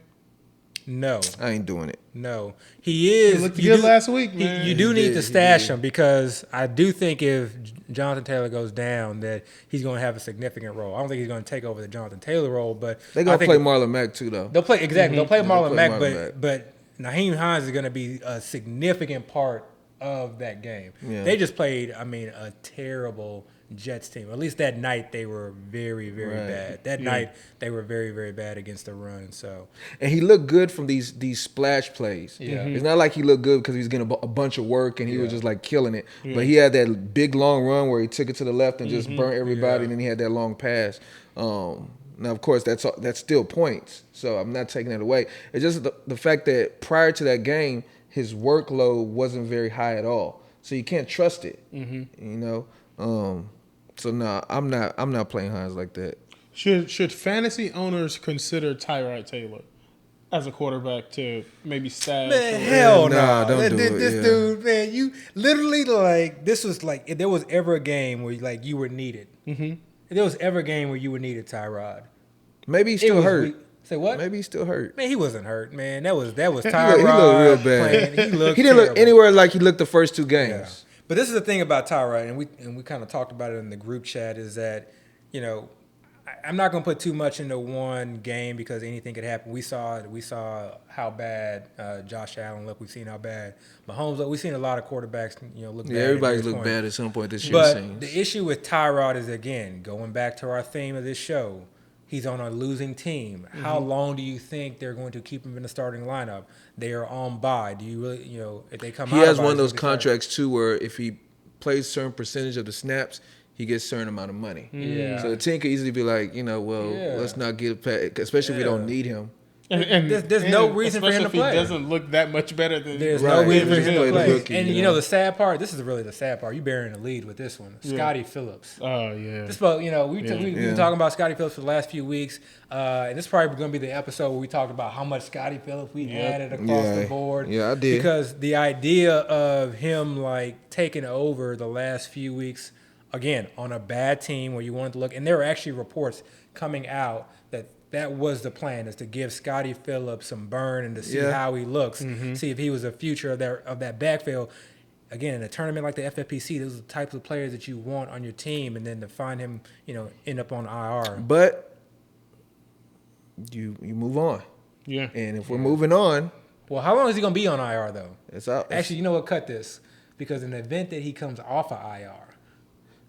No, I ain't doing it. No, he is. He looked good last week, man. You do need to stash him because I do think if Jonathan Taylor goes down, that he's going to have a significant role. I don't think he's going to take over the Jonathan Taylor role, but they're going to play Marlon Mack too, though. They'll play They'll play Marlon Mack, Mack. but Naheem Hines is going to be a significant part of that game. Yeah. They just played, a terrible Jets team. At least that night they were very, very bad. That night they were very, very bad against the run. So, and he looked good from these splash plays. Yeah. It's not like he looked good because he was getting a bunch of work and he was just killing it. But he had that big long run where he took it to the left and just burnt everybody, and then he had that long pass. Now, of course, that's still points, so I'm not taking that away. It's just the fact that prior to that game, his workload wasn't very high at all, so you can't trust it. So no, I'm not playing Hines like that. Should fantasy owners consider Tyrod Taylor as a quarterback to maybe stash? Man, hell no. Don't do it. This dude, man, you literally this was if there was ever a game where you were needed. If there was ever a game where you were needed Tyrod. Maybe he's still hurt. Say what? Maybe he's still hurt. Man, he wasn't hurt, man. That was Tyrod. He looked real bad. He didn't look anywhere like he looked the first 2 games. Yeah. But this is the thing about Tyrod, and we kind of talked about it in the group chat, is that, I'm not going to put too much into one game because anything could happen. We saw how bad Josh Allen looked. We've seen how bad Mahomes looked. We've seen a lot of quarterbacks, look bad. Yeah, everybody's looked bad at some point this year. But the issue with Tyrod is, again, going back to our theme of this show, he's on a losing team. How long do you think they're going to keep him in the starting lineup? They are on bye. Do you really, if they come out? He has one of those contracts too, where if he plays a certain percentage of the snaps, he gets a certain amount of money. Yeah. So the team could easily be like, let's not get paid, especially if we don't need him. And there's no reason for him to especially play. if he doesn't look that much better than There's Right. no reason for Just him to play the play. rookie, And you you know? know the sad part. This is really the sad part. You bearing the lead with this one, Yeah. Scotty Phillips. Oh yeah. This about we've Yeah. been talking about Scotty Phillips for the last few weeks, and this is probably going to be the episode where we talked about how much Scotty Phillips we added across the board. Yeah, I did. Because the idea of him like taking over the last few weeks again on a bad team where you wanted to look, and there were actually reports coming out that was the plan, is to give Scotty Phillips some burn and to see how he looks, see if he was a future of that backfield. Again, in a tournament like the FFPC, those are the types of players that you want on your team, and then to find him, end up on IR. But you move on. Yeah. And if we're moving on, Well, how long is he going to be on IR, though? it's out. Actually, you know what? Cut this. Because in the event that he comes off of IR,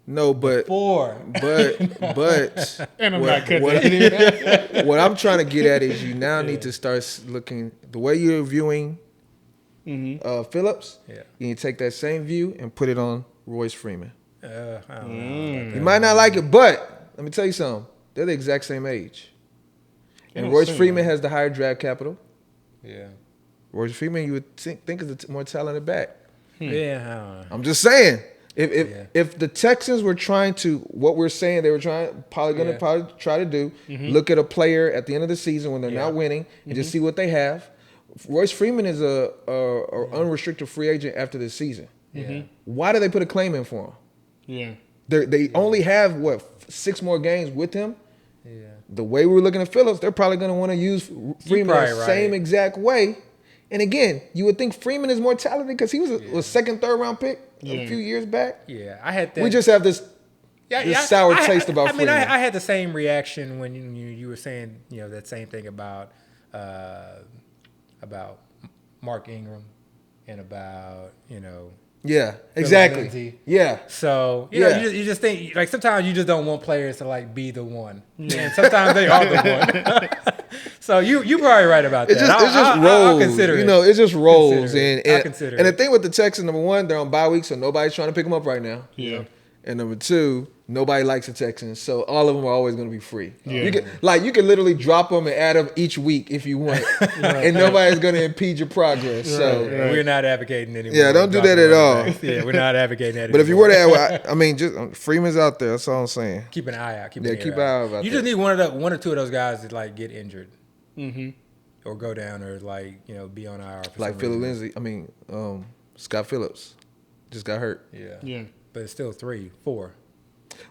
No, but And I'm what, not cutting what, that. what I'm trying to get at is you now need to start looking the way you're viewing Phillips. Yeah. You need to take that same view and put it on Royce Freeman. I don't know. You might not like it, but let me tell you something. They're the exact same age. And don't Royce seem Freeman like has the higher draft capital. Yeah. Royce Freeman, you would think is the more talented back. Yeah, I don't know. I'm just saying. If the Texans were trying to, what we're saying they were probably try to do, look at a player at the end of the season when they're not winning and just see what they have. Royce Freeman is a unrestricted free agent after this season. Yeah. Why do they put a claim in for him? Yeah. They only have 6 more games with him. Yeah. The way we're looking at Phillips, they're probably going to want to use Freeman the probably same right. exact way. And again, you would think Freeman is more talented because he was a second, third round pick a few years back. Yeah, I had that. We just have this sour taste about I mean, Freeman. I had the same reaction when you were saying, that same thing about Mark Ingram and about, Yeah, exactly. Lindsay. Yeah. So, you just think, like, sometimes you just don't want players to, like, be the one. And sometimes they are the one. So you're probably right about that. It just rolls. I'll consider it. It just rolls. I'll consider and the it. thing with the Texans, number one, they're on bye week, so nobody's trying to pick them up right now. Yeah. And number two, nobody likes the Texans, so all of them are always going to be free. Yeah. You can literally drop them and add them each week if you want, and nobody's going to impede your progress. So Yeah, we're not advocating anymore. Yeah, don't do that at all. Yeah, we're not advocating that. But if you anymore. were to add, just Freeman's out there. That's all I'm saying. keep an eye out. Keep Yeah, an keep ear an eye out about You that. just need one or two of those guys to like get injured, or go down, or like be on IR. For Like some Philip reason. Lindsay. Scott Phillips just got hurt. Yeah, Yeah. but it's still 3, 4.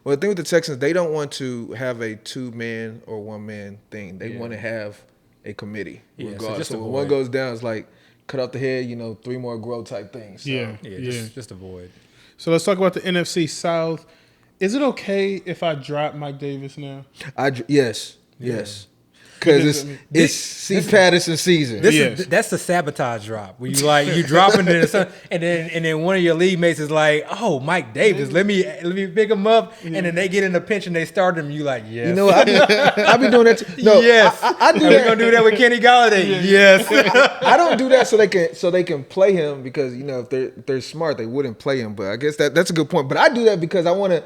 Well, the thing with the Texans, they don't want to have a 2-man or 1-man thing. They want to have a committee. Yeah, so Regardless. just So when avoid. one goes down, it's like cut off the head, 3 more grow type things. So. Yeah. Yeah, just avoid. So let's talk about the NFC South. Is it okay if I drop Mike Davis now? Yes. Because it's C. Patterson season. That's the sabotage drop. Where you dropping it and then one of your league mates is like, "Oh, Mike Davis, let me pick him up," and then they get in the pinch and they start him. You like, yes. You know, I be doing that. No, yes. I do Are we that. gonna do that with Kenny Galladay? Yes. I don't do that so they can play him because if they're smart they wouldn't play him. But I guess that's a good point. But I do that because I want to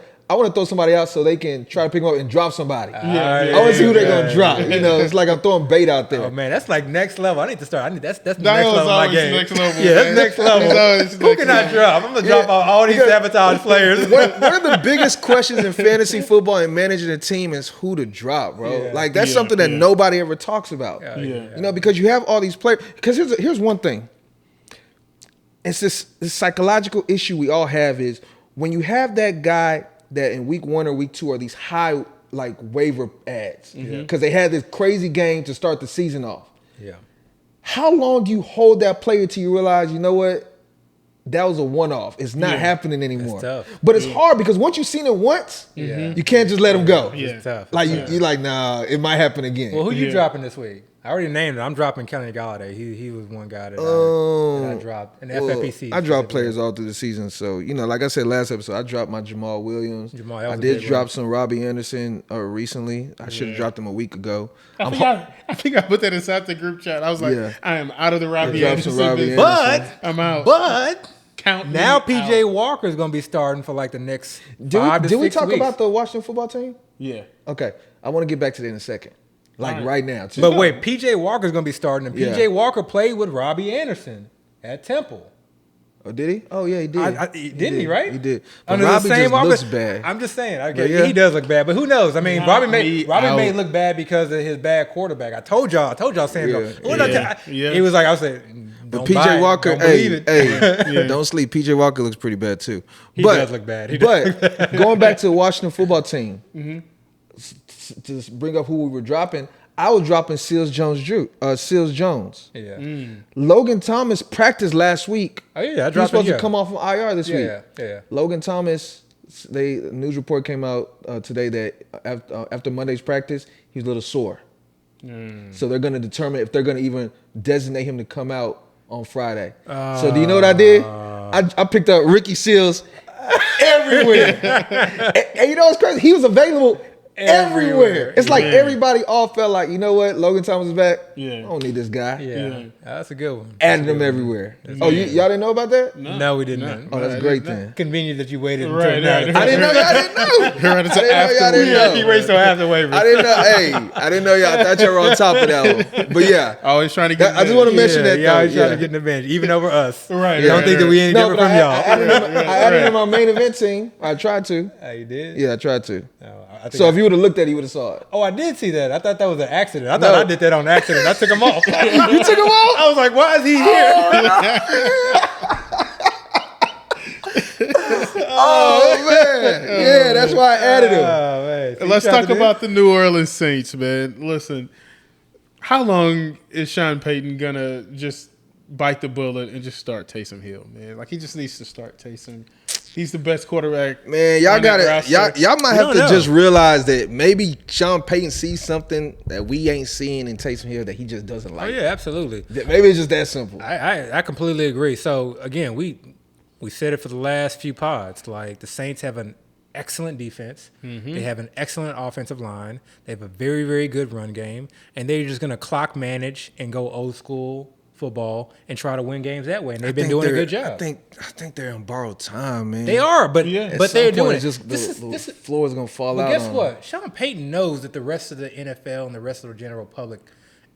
throw somebody out so they can try to pick him up and drop somebody. I want to see who they're gonna drop. It's like I'm throwing bait out there. Oh man, that's like next level. I need to start. That's the That next was level of my always game. next level, Yeah, that's man. next level. It's always Who next can I drop? I'm gonna drop all these sabotage players. One of the biggest questions in fantasy football and managing a team is who to drop, bro. Yeah. Like that's Yeah, something that yeah. nobody ever talks about. Yeah. Because you have all these players. Because here's one thing. It's this psychological issue we all have is when you have that guy that in week 1 or week 2 are these high like waiver ads because they had this crazy game to start the season off. Yeah. How long do you hold that player till you realize, you know what? That was a one-off. It's not happening anymore. tough. But it's hard because once you've seen it once, you can't just let him go. Yeah. It's tough. Like It's tough. you like, nah, it might happen again. Well, who you Yeah. dropping this week? I already named it. I'm dropping Kenny Galladay. He was one guy that I dropped in Well, FFPC. I dropped players all through the season. So, like I said last episode, I dropped my Jamal Williams. That I was a did big drop one. some Robbie Anderson recently. I should have dropped him a week ago. I think I put that inside the group chat. I was like, Yeah. I am out of the Robbie dropped some Anderson Robbie business. Anderson. But I'm out. But Count now me PJ out. Walker is going to be starting for like the next Did 5 to 6 we talk weeks. about the Washington football team? Yeah. Okay. I want to get back to that in a second. Like right now. Too. But wait, P.J. Walker's going to be starting. And Yeah. P.J. Walker played with Robbie Anderson at Temple. Oh, did he? Oh, yeah, he did. Didn't he, right? He did. But Under Robbie the same just looks offense. bad. I'm just saying. But yeah. He does look bad, but who knows? I mean, Robbie may out. look bad because of his bad quarterback. I told y'all, Sandro. Yeah. He was like, I was saying, But don't PJ buy it, Walker, don't believe it. hey, don't sleep. PJ Walker looks pretty bad too. He does look bad. But going back to the Washington football team, Mm-hmm. to bring up who we were dropping, I was dropping Seals Jones. Yeah. Logan Thomas practiced last week. Oh yeah, I He was dropped supposed him, to come off from IR this week. Yeah. Logan Thomas. News report came out today that after Monday's practice, he was a little sore. So they're going to determine if they're going to even designate him to come out on Friday. So do you know what I did? I picked up Ricky Seals everywhere. and you know what's crazy? He was available everywhere. It's like everybody all felt like, you know what? Logan Thomas is back. Yeah. I don't need this guy. Yeah. That's a good one. Added him everywhere. Oh, y'all didn't know about that? No, we didn't. Oh, that's great then. Convenient that you waited until Right, now. right. I didn't know y'all didn't know. Right, it's I didn't know y'all didn't know. He waits till after waivers. I didn't know. Hey, I didn't know y'all. I thought y'all were on top of that one. But yeah, Always trying to get. I just want to mention that. Yeah, Though. always trying to get in the bench, even over us. Right. Don't think that we any different but from y'all. I added him on my main event team. I tried to. You did? Yeah, I tried to. I think So if you would have looked at it, you would have saw it. I did see that. I thought that was an accident. I thought I did that on accident. I took him off. You took him off? I was like, why is he here? Oh man, yeah, that's why I added him. Oh, man. So Let's you tried talk to do- about the New Orleans Saints, man. Listen, how long is Sean Payton gonna just bite the bullet and just start Taysom Hill, man? Like he just needs to start Taysom. He's the best quarterback. Man, y'all on that got it. roster. Y'all might have don't to know. just realize that maybe Sean Payton sees something that we ain't seeing in Taysom Hill that he just doesn't Oh, like. yeah, absolutely. Maybe it's just that simple. I completely agree. So, again, we said it for the last few pods. Like, the Saints have an excellent defense. They have an excellent offensive line. They have a very, very good run game. And they're just going to clock manage and go old school football and try to win games that way. And they've been doing a good job. I think they're on borrowed time, man. They are, but At but some they're point, doing it. it's just This the is floor is gonna fall But out. guess on what? Sean Payton knows that the rest of the NFL and the rest of the general public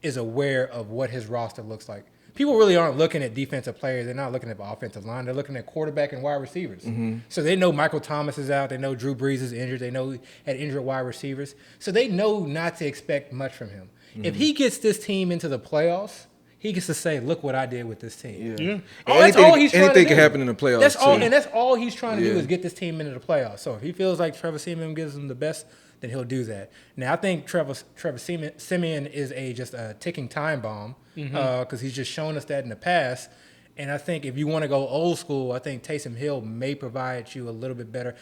is aware of what his roster looks like. People really aren't looking at defensive players. They're not looking at the offensive line. They're looking at quarterback and wide receivers. So they know Michael Thomas is out. They know Drew Brees is injured. They know he had injured wide receivers. So they know not to expect much from him. If he gets this team into the playoffs, he gets to say, "Look what I did with this team." Yeah. That's all he's trying to anything do. can happen in the playoffs. That's all, too. and that's all he's trying to do Yeah. is get this team into the playoffs. So if he feels like Trevor Siemian gives him the best, then he'll do that. Now I think Trevor Siemian is just a ticking time bomb because he's just shown us that in the past. And I think if you want to go old school, I think Taysom Hill may provide you a little bit better.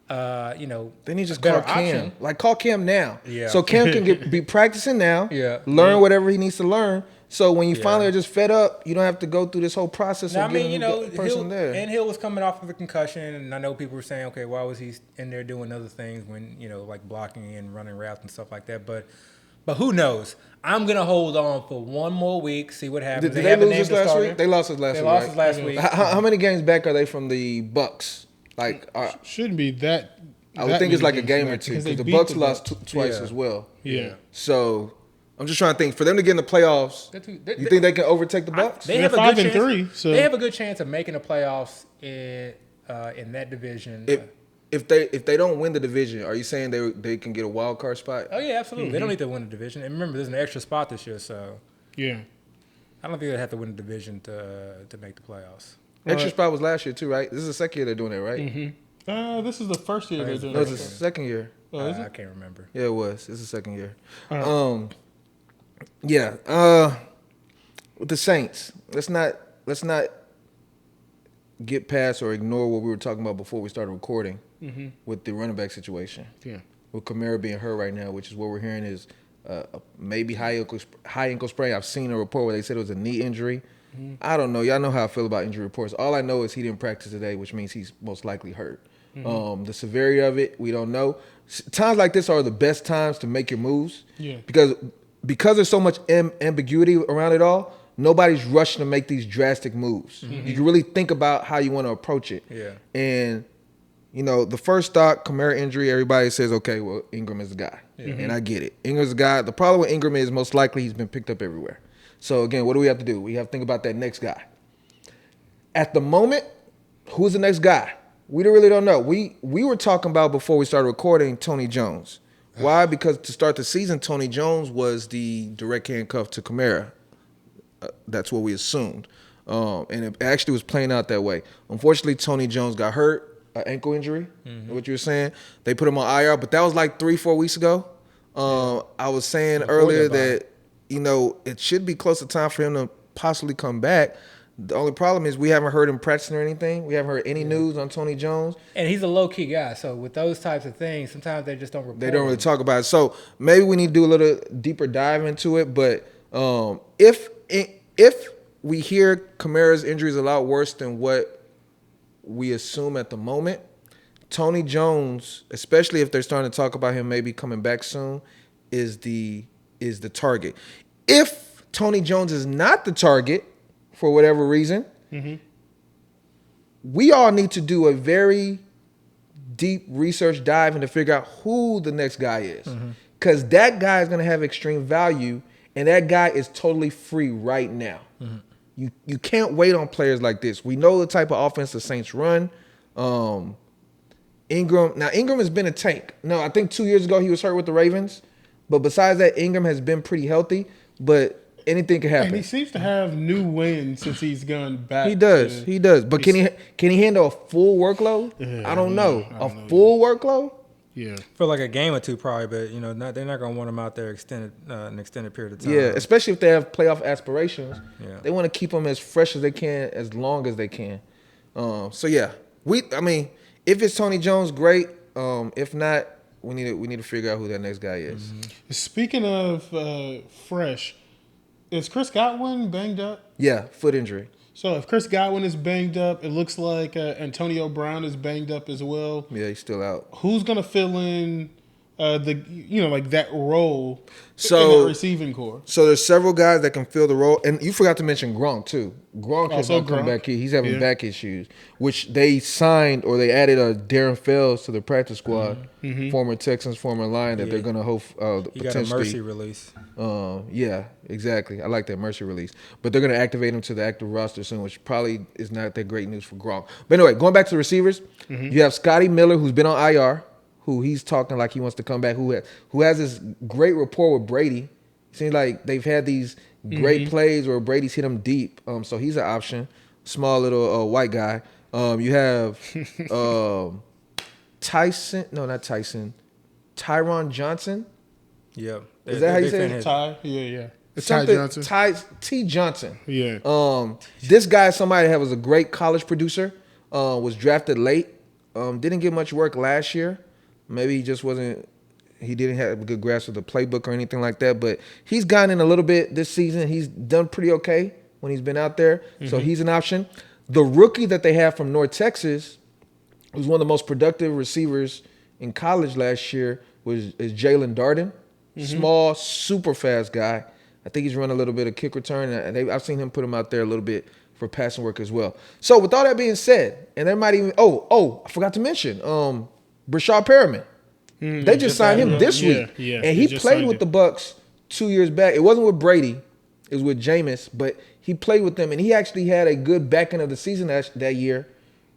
Then Then he just better call Cam. option. Like call Cam now. Yeah. So Cam can be practicing now. Yeah. Learn whatever he needs to learn. So when you finally are just fed up, you don't have to go through this whole process Now, of I mean, getting the person there. Hill was coming off of a concussion, and I know people were saying, okay, why was he in there doing other things when, like blocking and running routes and stuff like that? But who knows? I'm going to hold on for one more week, see what happens. Did they lose this last week? They lost this last They week. lost right? this last week. How many games back are they from the Bucks? Like, Shouldn't be that. I would that think it's many like a games game or back two because because they the beat Bucks the lost Bucks. twice Yeah. as well. Yeah. So I'm just trying to think for them to get in the playoffs. You think they can overtake the Bucks? They They're have a good 5-3, chance. so- They have a good chance of making the playoffs in that division. If they don't win the division, are you saying they can get a wild card spot? Oh yeah, absolutely. They don't need to win the division. And remember, there's an extra spot this year, so Yeah. I don't think they have to win the division to make the playoffs. Extra spot was last year too, right? This is the second year they're doing it, right? This is the first year they're doing No, it's the it. second year. Oh, is I it? can't remember. Yeah, it was. It's the second year. All right. Yeah. With the Saints, let's not get past or ignore what we were talking about before we started recording with the running back situation. Yeah. With Kamara being hurt right now, which is what we're hearing is maybe high ankle sprain. I've seen a report where they said it was a knee injury. I don't know. Y'all know how I feel about injury reports. All I know is he didn't practice today, which means he's most likely hurt. The severity of it, we don't know. Times like this are the best times to make your moves. Yeah. Because there's so much ambiguity around it all, nobody's rushing to make these drastic moves. You can really think about how you want to approach it. Yeah. And, the first thought, Kamara injury, everybody says, okay, well, Ingram is the guy. and I get it. Ingram's a guy. The problem with Ingram is most likely he's been picked up everywhere. So again, what do we have to do? We have to think about that next guy. At the moment, who's the next guy? We really don't know. We were talking about before we started recording Tony Jones. Why? Because to start the season, Tony Jones was the direct handcuff to Kamara. That's what we assumed. And it actually was playing out that way. Unfortunately, Tony Jones got hurt, an ankle injury, what you were saying. They put him on IR, but that was like 3-4 weeks ago. I was saying earlier that, it should be close to time for him to possibly come back. The only problem is we haven't heard him practicing or anything. We haven't heard any news on Tony Jones. And he's a low-key guy, so with those types of things, sometimes they just don't report. They don't really talk about it. So maybe we need to do a little deeper dive into it. But if we hear Kamara's injury is a lot worse than what we assume at the moment, Tony Jones, especially if they're starting to talk about him maybe coming back soon, is the target. If Tony Jones is not the target, for whatever reason, we all need to do a very deep research dive and to figure out who the next guy is. Because that guy is going to have extreme value, and that guy is totally free right now. You can't wait on players like this. We know the type of offense the Saints run. Ingram has been a tank. No, I think 2 years ago he was hurt with the Ravens. But besides that, Ingram has been pretty healthy. But anything can happen. And he seems to have new wins since he's gone back. He does. But can he handle a full workload? I don't know. A full workload? Yeah. For like a game or two, probably, but they're not going to want him out there an extended period of time. Yeah, especially if they have playoff aspirations. Yeah. They want to keep him as fresh as they can, as long as they can. So yeah, if it's Tony Jones, great. If not, we need to figure out who that next guy is. Speaking of fresh, is Chris Godwin banged up? Yeah, foot injury. So if Chris Godwin is banged up, it looks like Antonio Brown is banged up as well. Yeah, he's still out. Who's gonna fill in that role in the receiving core? So there's several guys that can fill the role, and you forgot to mention Gronk too. Gronk has not come back here. He's having back issues, which they signed or they added a Darren Fells to the practice squad, former Texans, former Lion, that they're gonna hope He potentially got a mercy release. Yeah, exactly. I like that mercy release. But they're going to activate him to the active roster soon, which probably is not that great news for Gronk. But anyway, going back to the receivers, you have Scotty Miller, who's been on IR, who he's talking like he wants to come back, who has this great rapport with Brady. Seems like they've had these great plays where Brady's hit him deep. So he's an option. Small little white guy. You have Tyron Johnson. Yeah. Is that how you say it? Ty? Yeah. It's Ty Johnson. T. Johnson. Yeah. This guy is somebody that was a great college producer. Was drafted late. Didn't get much work last year. Maybe he just wasn't. He didn't have a good grasp of the playbook or anything like that. But he's gotten in a little bit this season. He's done pretty okay when he's been out there. So he's an option. The rookie that they have from North Texas, who's one of the most productive receivers in college last year, is Jalen Darden. Small, super fast guy. I think he's run a little bit of kick return, and I've seen him put him out there a little bit for passing work as well. So with all that being said, and there might even I forgot to mention Brashad Perriman. They just signed him this week, and he played with the Bucs 2 years back. It wasn't with Brady, it was with Jameis, but he played with them, and he actually had a good back end of the season that year,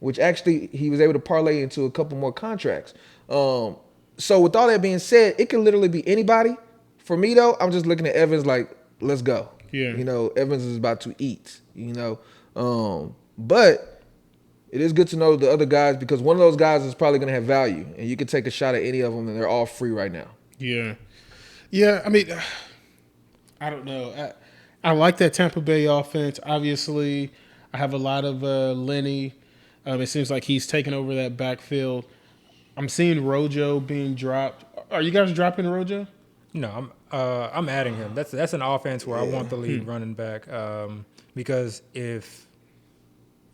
which actually he was able to parlay into a couple more contracts. So with all that being said, it can literally be anybody. For me, though, I'm just looking at Evans like, let's go. Yeah. Evans is about to eat, But it is good to know the other guys because one of those guys is probably going to have value. And you can take a shot at any of them, and they're all free right now. Yeah. Yeah, I mean, I don't know. I like that Tampa Bay offense. Obviously, I have a lot of Lenny. It seems like he's taken over that backfield. I'm seeing Rojo being dropped. Are you guys dropping Rojo? No, I'm adding him. That's an offense where I want the lead running back because if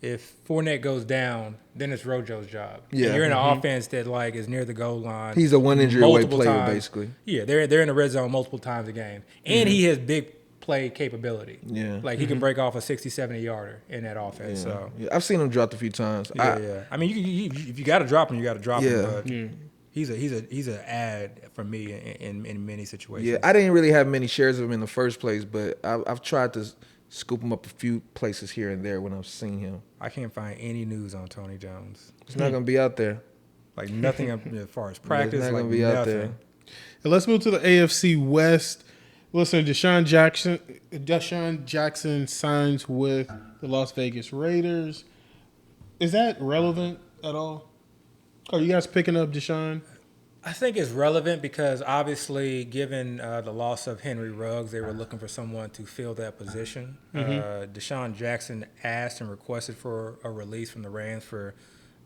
Fournette goes down, then it's Rojo's job. Yeah, and you're in an offense that is near the goal line. He's a one injury away player, basically. Yeah, they're in the red zone multiple times a game, and he has big play capability. Yeah, he can break off a 60, 70-yarder in that offense. So I've seen him dropped a few times. I mean, if you got to drop him, you got to drop him. But He's an ad for me in many situations. Yeah, I didn't really have many shares of him in the first place, but I've tried to scoop him up a few places here and there when I've seen him. I can't find any news on Tony Jones. It's not gonna be out there. Like nothing as far as It's practice. not Like gonna be nothing. out there. And let's move to the AFC West. Listen, Deshaun Jackson signs with the Las Vegas Raiders. Is that relevant at all? Are you guys picking up Deshaun? I think it's relevant because obviously, given the loss of Henry Ruggs, they were looking for someone to fill that position. Deshaun Jackson asked and requested for a release from the Rams for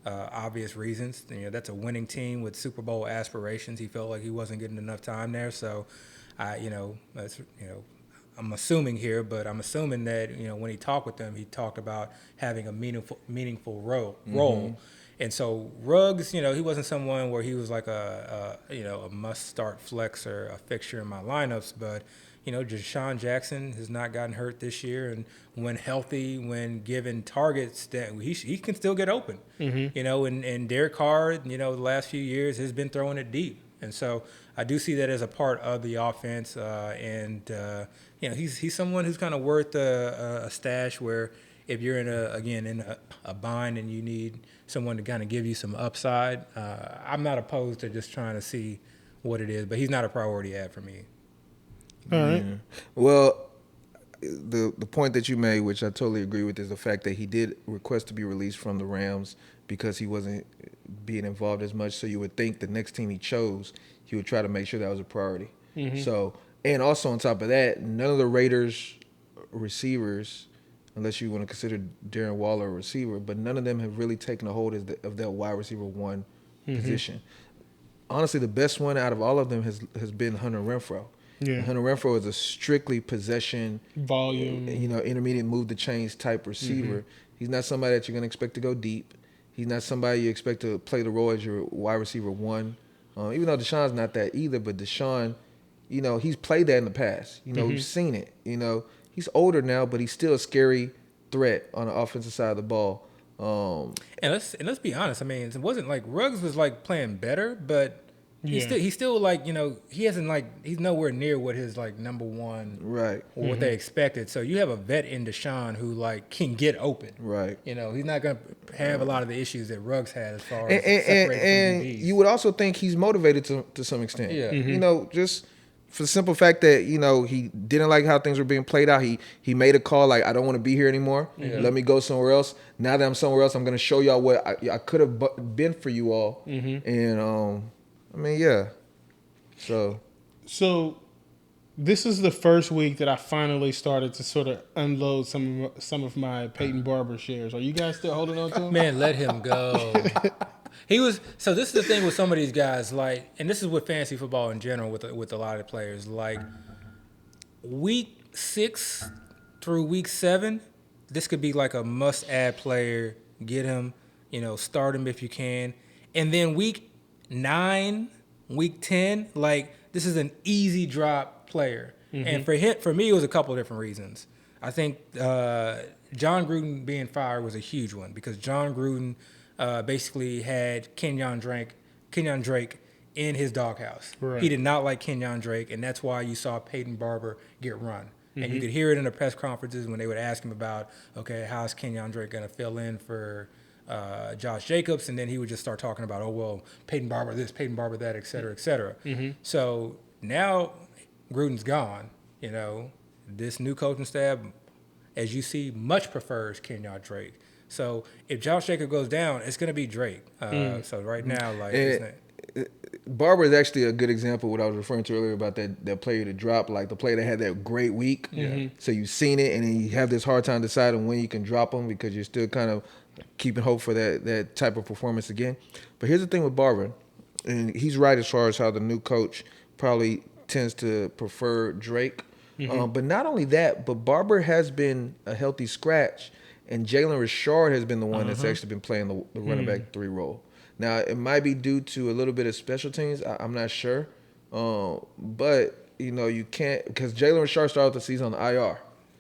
obvious reasons. That's a winning team with Super Bowl aspirations. He felt like he wasn't getting enough time there, so I'm assuming here, but I'm assuming that when he talked with them, he talked about having a meaningful role. And so Ruggs, he wasn't someone where he was like a must-start flex or a fixture in my lineups. But, Deshaun Jackson has not gotten hurt this year. And when healthy, when given targets, that he can still get open. And Derek Carr, the last few years has been throwing it deep. And so I do see that as a part of the offense. He's someone who's kind of worth a stash where if you're in a bind and you need someone to kind of give you some upside, I'm not opposed to just trying to see what it is, but he's not a priority ad for me. All right. Yeah. Well, the point that you made, which I totally agree with, is the fact that he did request to be released from the Rams because he wasn't being involved as much. So you would think the next team he chose, he would try to make sure that was a priority. So, and also on top of that, none of the Raiders receivers, unless you want to consider Darren Waller a receiver, but none of them have really taken a hold of that wide receiver one position. Honestly, the best one out of all of them has been Hunter Renfrow. Yeah. Hunter Renfrow is a strictly possession, Volume. Intermediate move the chains type receiver. He's not somebody that you're going to expect to go deep. He's not somebody you expect to play the role as your wide receiver one. Even though Deshaun's not that either, but Deshaun, he's played that in the past. We've seen it. He's older now, but he's still a scary threat on the offensive side of the ball. And let's be honest. I mean, it wasn't like Ruggs was like playing better, but he's still like he hasn't he's nowhere near what his number one Right. or what they expected. So you have a vet in Deshaun who can get open. Right. He's not going to have a lot of the issues that Ruggs had as far as separated and from DBs. you would also think he's motivated to some extent. Yeah. Just for the simple fact that he didn't like how things were being played out. He made a call like, I don't want to be here anymore. Let me go somewhere else. Now that I'm somewhere else, I'm going to show y'all what I could have been for you all. And yeah. So this is the first week that I finally started to sort of unload some of my Peyton Barber shares. Are you guys still holding on to him? Man, let him go. So this is the thing with some of these guys, and this is with fantasy football in general with a lot of players, week 6 through week 7, this could be like a must-add player. Get him, start him if you can. And then week 9, week 10, this is an easy drop player. And for me, it was a couple of different reasons. I think John Gruden being fired was a huge one because John Gruden basically had Kenyon Drake in his doghouse. Right. He did not like Kenyon Drake, and that's why you saw Peyton Barber get run. And you could hear it in the press conferences when they would ask him about, okay, how's Kenyon Drake going to fill in for Josh Jacobs? And then he would just start talking about, oh, well, Peyton Barber this, Peyton Barber that, et cetera, et cetera. So now Gruden's gone. This new coaching staff, as you see, much prefers Kenyon Drake. So if Josh Jacobs goes down, it's going to be Drake. So right now, Barber is actually a good example of what I was referring to earlier about that player to drop, the player that had that great week. So you've seen it, and then you have this hard time deciding when you can drop him because you're still kind of keeping hope for that type of performance again. But here's the thing with Barber, and he's right as far as how the new coach probably tends to prefer Drake. But not only that, but Barber has been a healthy scratch, and Jalen Richard has been the one that's actually been playing the running back 3 role. Now, it might be due to a little bit of special teams. I'm not sure. But, you can't – because Jalen Richard started the season on the IR.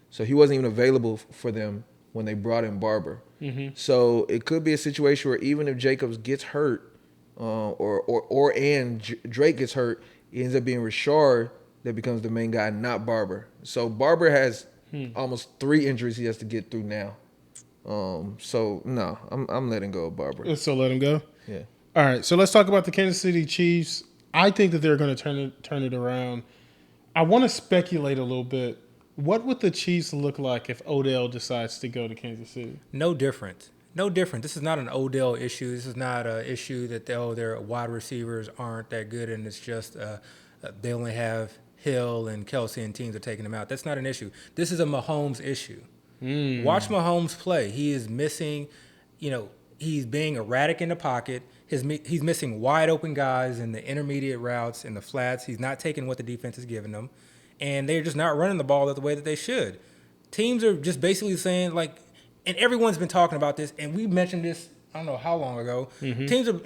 So he wasn't even available for them when they brought in Barber. So it could be a situation where even if Jacobs gets hurt, Drake gets hurt, it ends up being Rashard that becomes the main guy, not Barber. So Barber has almost 3 injuries he has to get through now. So no, I'm letting go of Barber. So let him go. Yeah. All right. So let's talk about the Kansas City Chiefs. I think that they're going to turn it around. I want to speculate a little bit. What would the Chiefs look like if Odell decides to go to Kansas City? No different. No different. This is not an Odell issue. This is not an issue that their wide receivers aren't that good and it's just they only have Hill and Kelsey and teams are taking them out. That's not an issue. This is a Mahomes issue. Watch Mahomes play. He is missing, he's being erratic in the pocket. He's missing wide open guys in the intermediate routes, in the flats. He's not taking what the defense is giving them. And they're just not running the ball the way that they should. Teams are just basically saying, and everyone's been talking about this, and we mentioned this, I don't know how long ago. Teams are,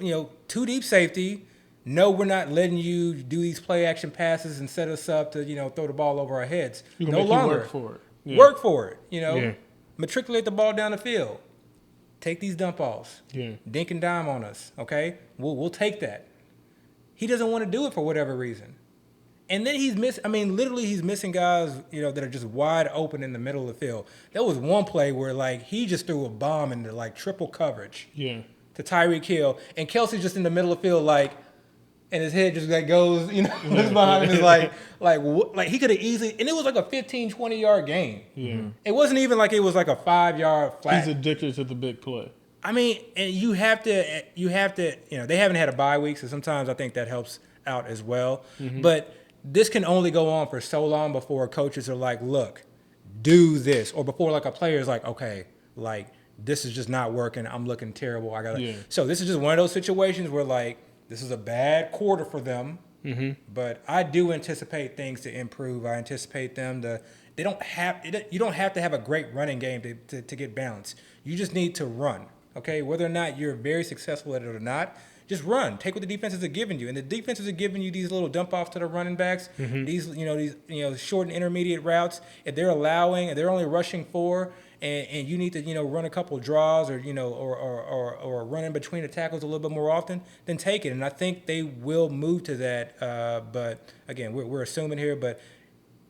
too deep safety. No, we're not letting you do these play action passes and set us up to, throw the ball over our heads. No longer. Work for it. Yeah. Work for it, Matriculate the ball down the field. Take these dump offs. Yeah. Dink and dime on us, okay? We'll take that. He doesn't want to do it for whatever reason. And then he's missing guys, that are just wide open in the middle of the field. There was one play where, he just threw a bomb into, triple coverage to Tyreek Hill. And Kelsey's just in the middle of the field, and his head just, goes, looks behind him. Is he could have easily, and it was like a 15, 20-yard game. Yeah. It wasn't even like it was like a 5-yard flat. He's addicted to the big play. And you have to, they haven't had a bye week, so sometimes I think that helps out as well. But this can only go on for so long before coaches are like, look, do this. Or before a player is like, okay, this is just not working. I'm looking terrible. So this is just one of those situations where this is a bad quarter for them. But I do anticipate things to improve. I anticipate them to, you don't have to have a great running game to get balance. You just need to run. Okay, whether or not you're very successful at it or not, just run. Take what the defenses are giving you, and the defenses are giving you these little dump offs to the running backs. These short and intermediate routes. If they're only rushing 4, and you need to run a couple draws or or run in between the tackles a little bit more often, then take it. And I think they will move to that. But again, we're assuming here, but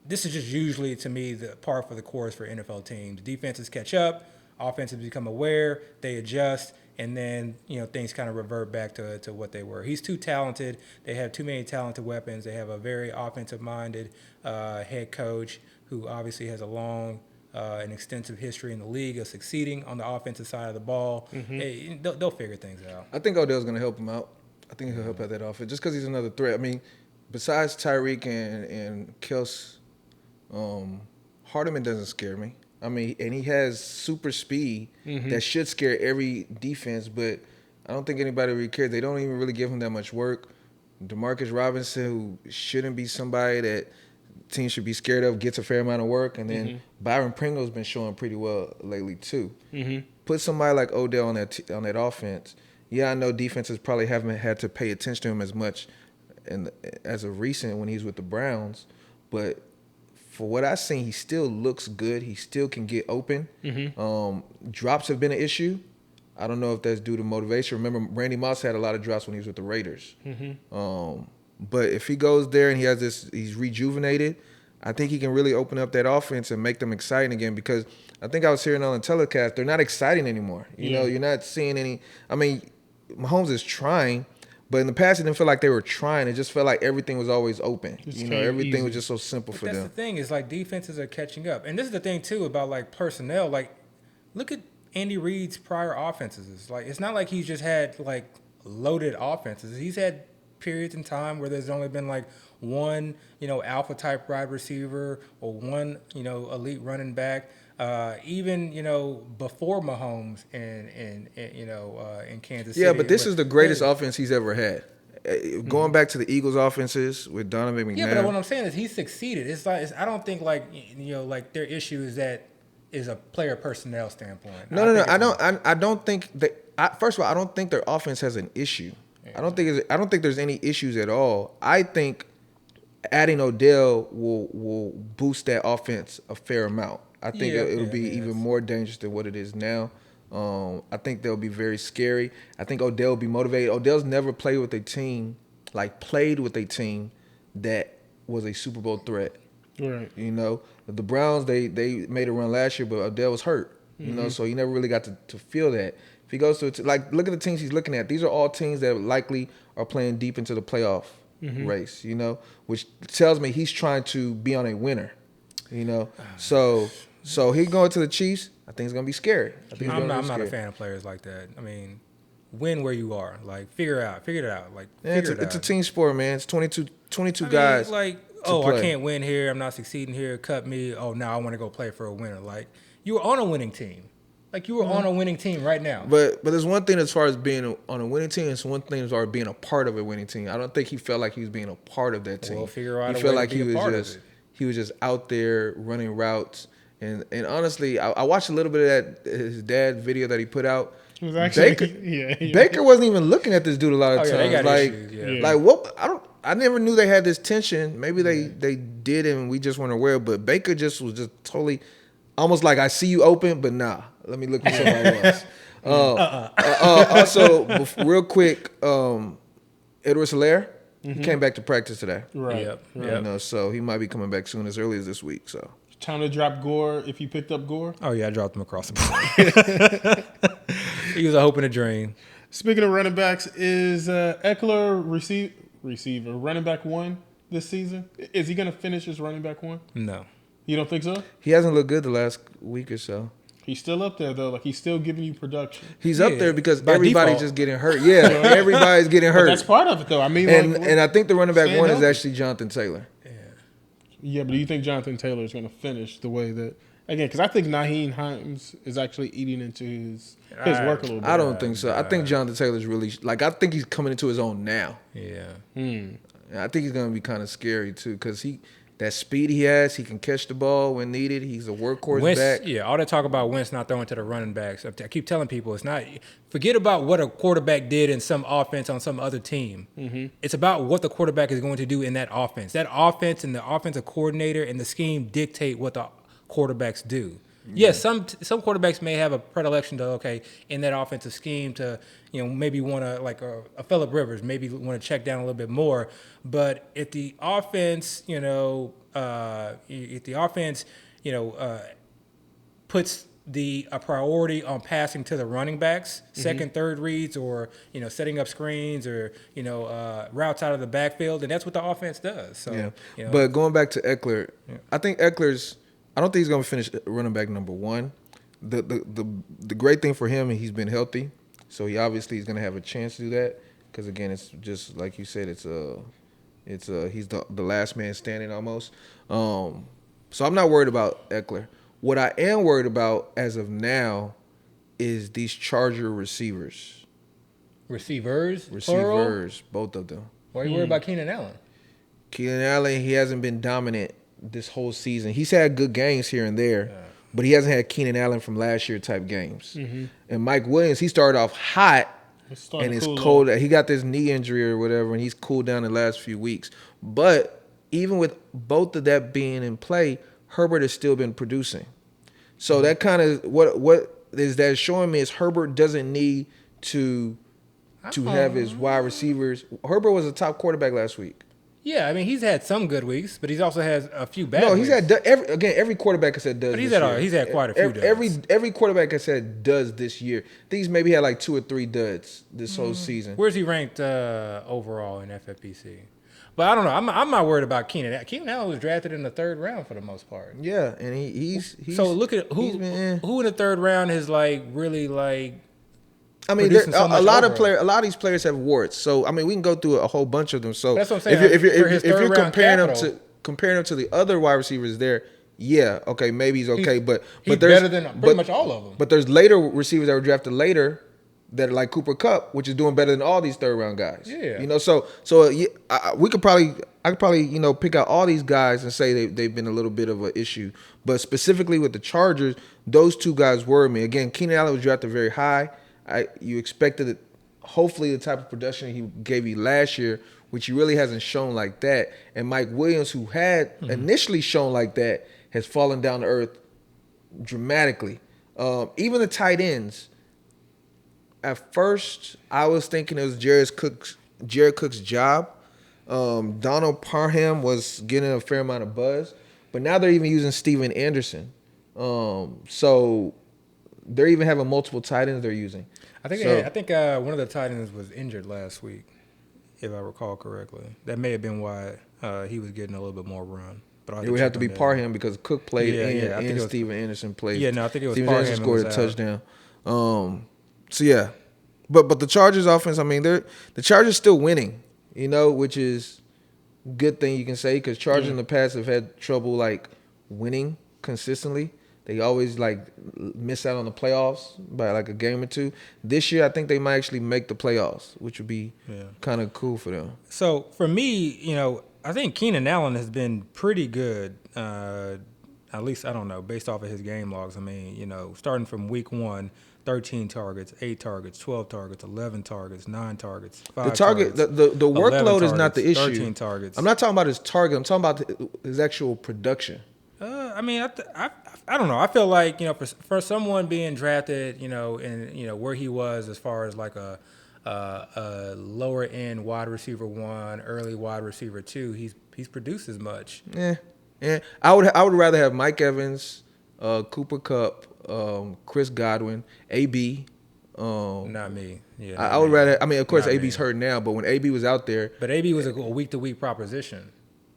this is just usually to me the par for the course for NFL teams. Defenses catch up. Offenses become aware, they adjust, and then things kind of revert back to what they were. He's too talented. They have too many talented weapons. They have a very offensive-minded head coach who obviously has a long and extensive history in the league of succeeding on the offensive side of the ball. They'll figure things out. I think Odell's going to help him out. I think he'll help out that offense just because he's another threat. Besides Tyreek and Kels, Hardeman doesn't scare me. And he has super speed that should scare every defense, but I don't think anybody really cares. They don't even really give him that much work. Demarcus Robinson, who shouldn't be somebody that teams should be scared of, gets a fair amount of work. And then Byron Pringle's been showing pretty well lately too. Put somebody like Odell on that offense. Yeah, I know defenses probably haven't had to pay attention to him as much as of recent when he's with the Browns, but for what I've seen, he still looks good. He still can get open. Drops have been an issue. I don't know if that's due to motivation. Remember, Randy Moss had a lot of drops when he was with the Raiders. But if he goes there and he's rejuvenated, I think he can really open up that offense and make them exciting again, because I think I was hearing on the telecast, they're not exciting anymore. You're not seeing any – Mahomes is trying – but in the past, it didn't feel like they were trying. It just felt like everything was always open. Everything was just so simple for them. That's the thing is defenses are catching up. And this is the thing, too, about personnel. Look at Andy Reid's prior offenses. It's not like he's just had loaded offenses. He's had periods in time where there's only been one, alpha type wide receiver or one, elite running back. Even before Mahomes in Kansas City. Yeah, but this is the greatest offense he's ever had. Going back to the Eagles' offenses with Donovan McNabb. Yeah, but what I'm saying is he's succeeded. I don't think their issue is a player personnel standpoint. No. I don't think that. First of all, I don't think their offense has an issue. Yeah. I don't think there's any issues at all. I think adding Odell will boost that offense a fair amount. I think it'll be even more dangerous than what it is now. I think they'll be very scary. I think Odell will be motivated. Odell's never played with a team that was a Super Bowl threat. Right. You know, the Browns, they made a run last year, but Odell was hurt. You know, so he never really got to feel that. If he goes to look at the teams he's looking at. These are all teams that likely are playing deep into the playoff race. You know, which tells me he's trying to be on a winner. You know, so he going to the Chiefs. I think it's gonna be scary. I'm not a fan of players like that. I mean, win where you are. Like figure it out. Like it's a team sport, man. It's 22 guys. I can't win here. I'm not succeeding here. Cut me. Oh, now I want to go play for a winner. Like you were on a winning team. Like you were on a winning team right now. But there's one thing as far as being on a winning team. It's one thing as far as being a part of a winning team. I don't think he felt like he was being a part of that team. Well, figure out. He felt like he was just out there running routes. And honestly, I watched a little bit of his dad video that he put out. It was actually, Baker wasn't even looking at this dude a lot of times. They got like, issues, like what? I never knew they had this tension. Maybe they did, and we just weren't aware. But Baker just was just totally, almost like I see you open, but nah. Let me look at somebody else. Also, real quick, Edward Helaire, he came back to practice today. Right. Yep. You know, so he might be coming back soon, as early as this week. So. Time to drop Gore if you picked up Gore. Oh yeah, I dropped him across the board. He was a hope and a dream. Speaking of running backs, is Eckler receiver running back one this season? Is he going to finish as running back one? No. You don't think so? He hasn't looked good the last week or so. He's still up there though. Like he's still giving you production. He's up there because by everybody's default. just getting hurt. Yeah, everybody's getting hurt. But that's part of it though. I mean, and I think the running back one is healthy. actually Jonathan Taylor. Yeah, but do you think Jonathan Taylor is going to finish the way that again? Because I think Nyheim Hines is actually eating into his work a little bit. I don't think so. I think Jonathan Taylor's really I think he's coming into his own now. Yeah. I think he's going to be kind of scary too because that speed he has, he can catch the ball when needed. He's a workhorse back. Yeah, all that talk about Wentz not throwing to the running backs. I keep telling people it's not. Forget about what a quarterback did in some offense on some other team. It's about what the quarterback is going to do in that offense. That offense and the offensive coordinator and the scheme dictate what the quarterbacks do. Yes, some quarterbacks may have a predilection to in that offensive scheme to maybe want to like a Phillip Rivers maybe want to check down a little bit more. But if the offense puts a priority on passing to the running backs, second, third reads, or setting up screens or routes out of the backfield, and that's what the offense does. So, But going back to Eckler, I think I don't think he's going to finish running back number one. The great thing for him, he's been healthy, so he obviously is going to have a chance to do that. Because again, it's just like you said, he's the last man standing almost. So I'm not worried about Eckler. What I am worried about as of now is these Charger receivers. Receivers, both of them. Why are you worried about Keenan Allen? Keenan Allen, he hasn't been dominant this whole season. He's had good games here and there, but he hasn't had Keenan Allen from last year type games. And Mike Williams, he started off hot, and it's cold. He got this knee injury or whatever, and he's cooled down the last few weeks. But even with both of that being in play, Herbert has still been producing. So that kind of what is that showing me is Herbert doesn't need to have his wide receivers. Herbert was a top quarterback last week. Yeah, I mean he's had some good weeks, but he's also had a few bad. No, he's weeks. had every quarterback has said does. But he's had quite a few. Every quarterback has said does this year. I think he's maybe had like 2 or 3 duds this whole season. Where's he ranked overall in FFPC? But I don't know. I'm not worried about Keenan. Keenan Allen was drafted in the 3rd round for the most part. Yeah, and he's so look at who in the 3rd round has really. I mean, a lot of these players have warts. So I mean, we can go through a whole bunch of them. So that's what I'm saying. If you're comparing them to the other wide receivers there, yeah, okay, maybe he's okay, but there's better than pretty much all of them. But there's later receivers that were drafted later that are like Cooper Kupp, which is doing better than all these 3rd round guys. Yeah, so I could probably pick out all these guys and say they've been a little bit of an issue. But specifically with the Chargers, those 2 guys worry me. Again, Keenan Allen was drafted very high. You expected hopefully the type of production he gave you last year, which he really hasn't shown like that. And Mike Williams, who had initially shown like that, has fallen down to earth dramatically. Even the tight ends, at first I was thinking it was Jared Cook's job. Donald Parham was getting a fair amount of buzz, but now they're even using Steven Anderson. So they're even having multiple tight ends they're using. I think one of the tight ends was injured last week, if I recall correctly. That may have been why he was getting a little bit more run. But it would have to be Parham because Cook played and Steven Anderson played. Yeah, no, I think it was Steven Parham Anderson scored a touchdown. So yeah, but the Chargers offense, I mean, the Chargers still winning, which is a good thing you can say because Chargers in the past have had trouble like winning consistently. They always like miss out on the playoffs by like a game or two. This year, I think they might actually make the playoffs, which would be kind of cool for them. So for me, I think Keenan Allen has been pretty good. At least I don't know, based off of his game logs. I mean, starting from week 1, 13 targets, 8 targets, 12 targets, 11 targets, 9 targets, 5 targets. The workload is not the issue. 13 targets. I'm not talking about his target. I'm talking about his actual production. I mean, I don't know. I feel like for someone being drafted, and where he was as far as like a lower end wide receiver 1, early wide receiver 2, he's produced as much. Yeah. I would rather have Mike Evans, Cooper Kupp, Chris Godwin, AB. Not me. Yeah. I would rather. I mean, of course, AB's hurt now, but when AB was out there, but AB was a week to week proposition.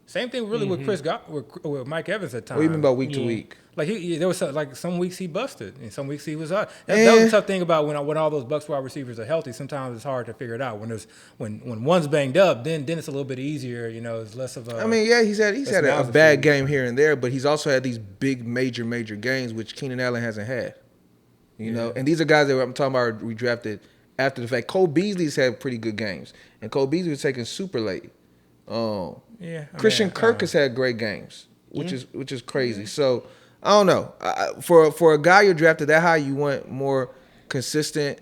Same thing really with with Mike Evans at times. What do you mean about week to week? Like there was like some weeks he busted and some weeks he was out. That was the tough thing about when all those Bucs wide receivers are healthy. Sometimes it's hard to figure it out. When one's banged up, then it's a little bit easier. It's less of a. I mean, yeah, he's had a bad game here and there, but he's also had these big major games which Keenan Allen hasn't had. And these are guys that I'm talking about we drafted after the fact. Cole Beasley's had pretty good games, and Cole Beasley was taken super late. Christian Kirk has had great games, which is crazy. So I don't know. For a guy you're drafted that high, you want more consistent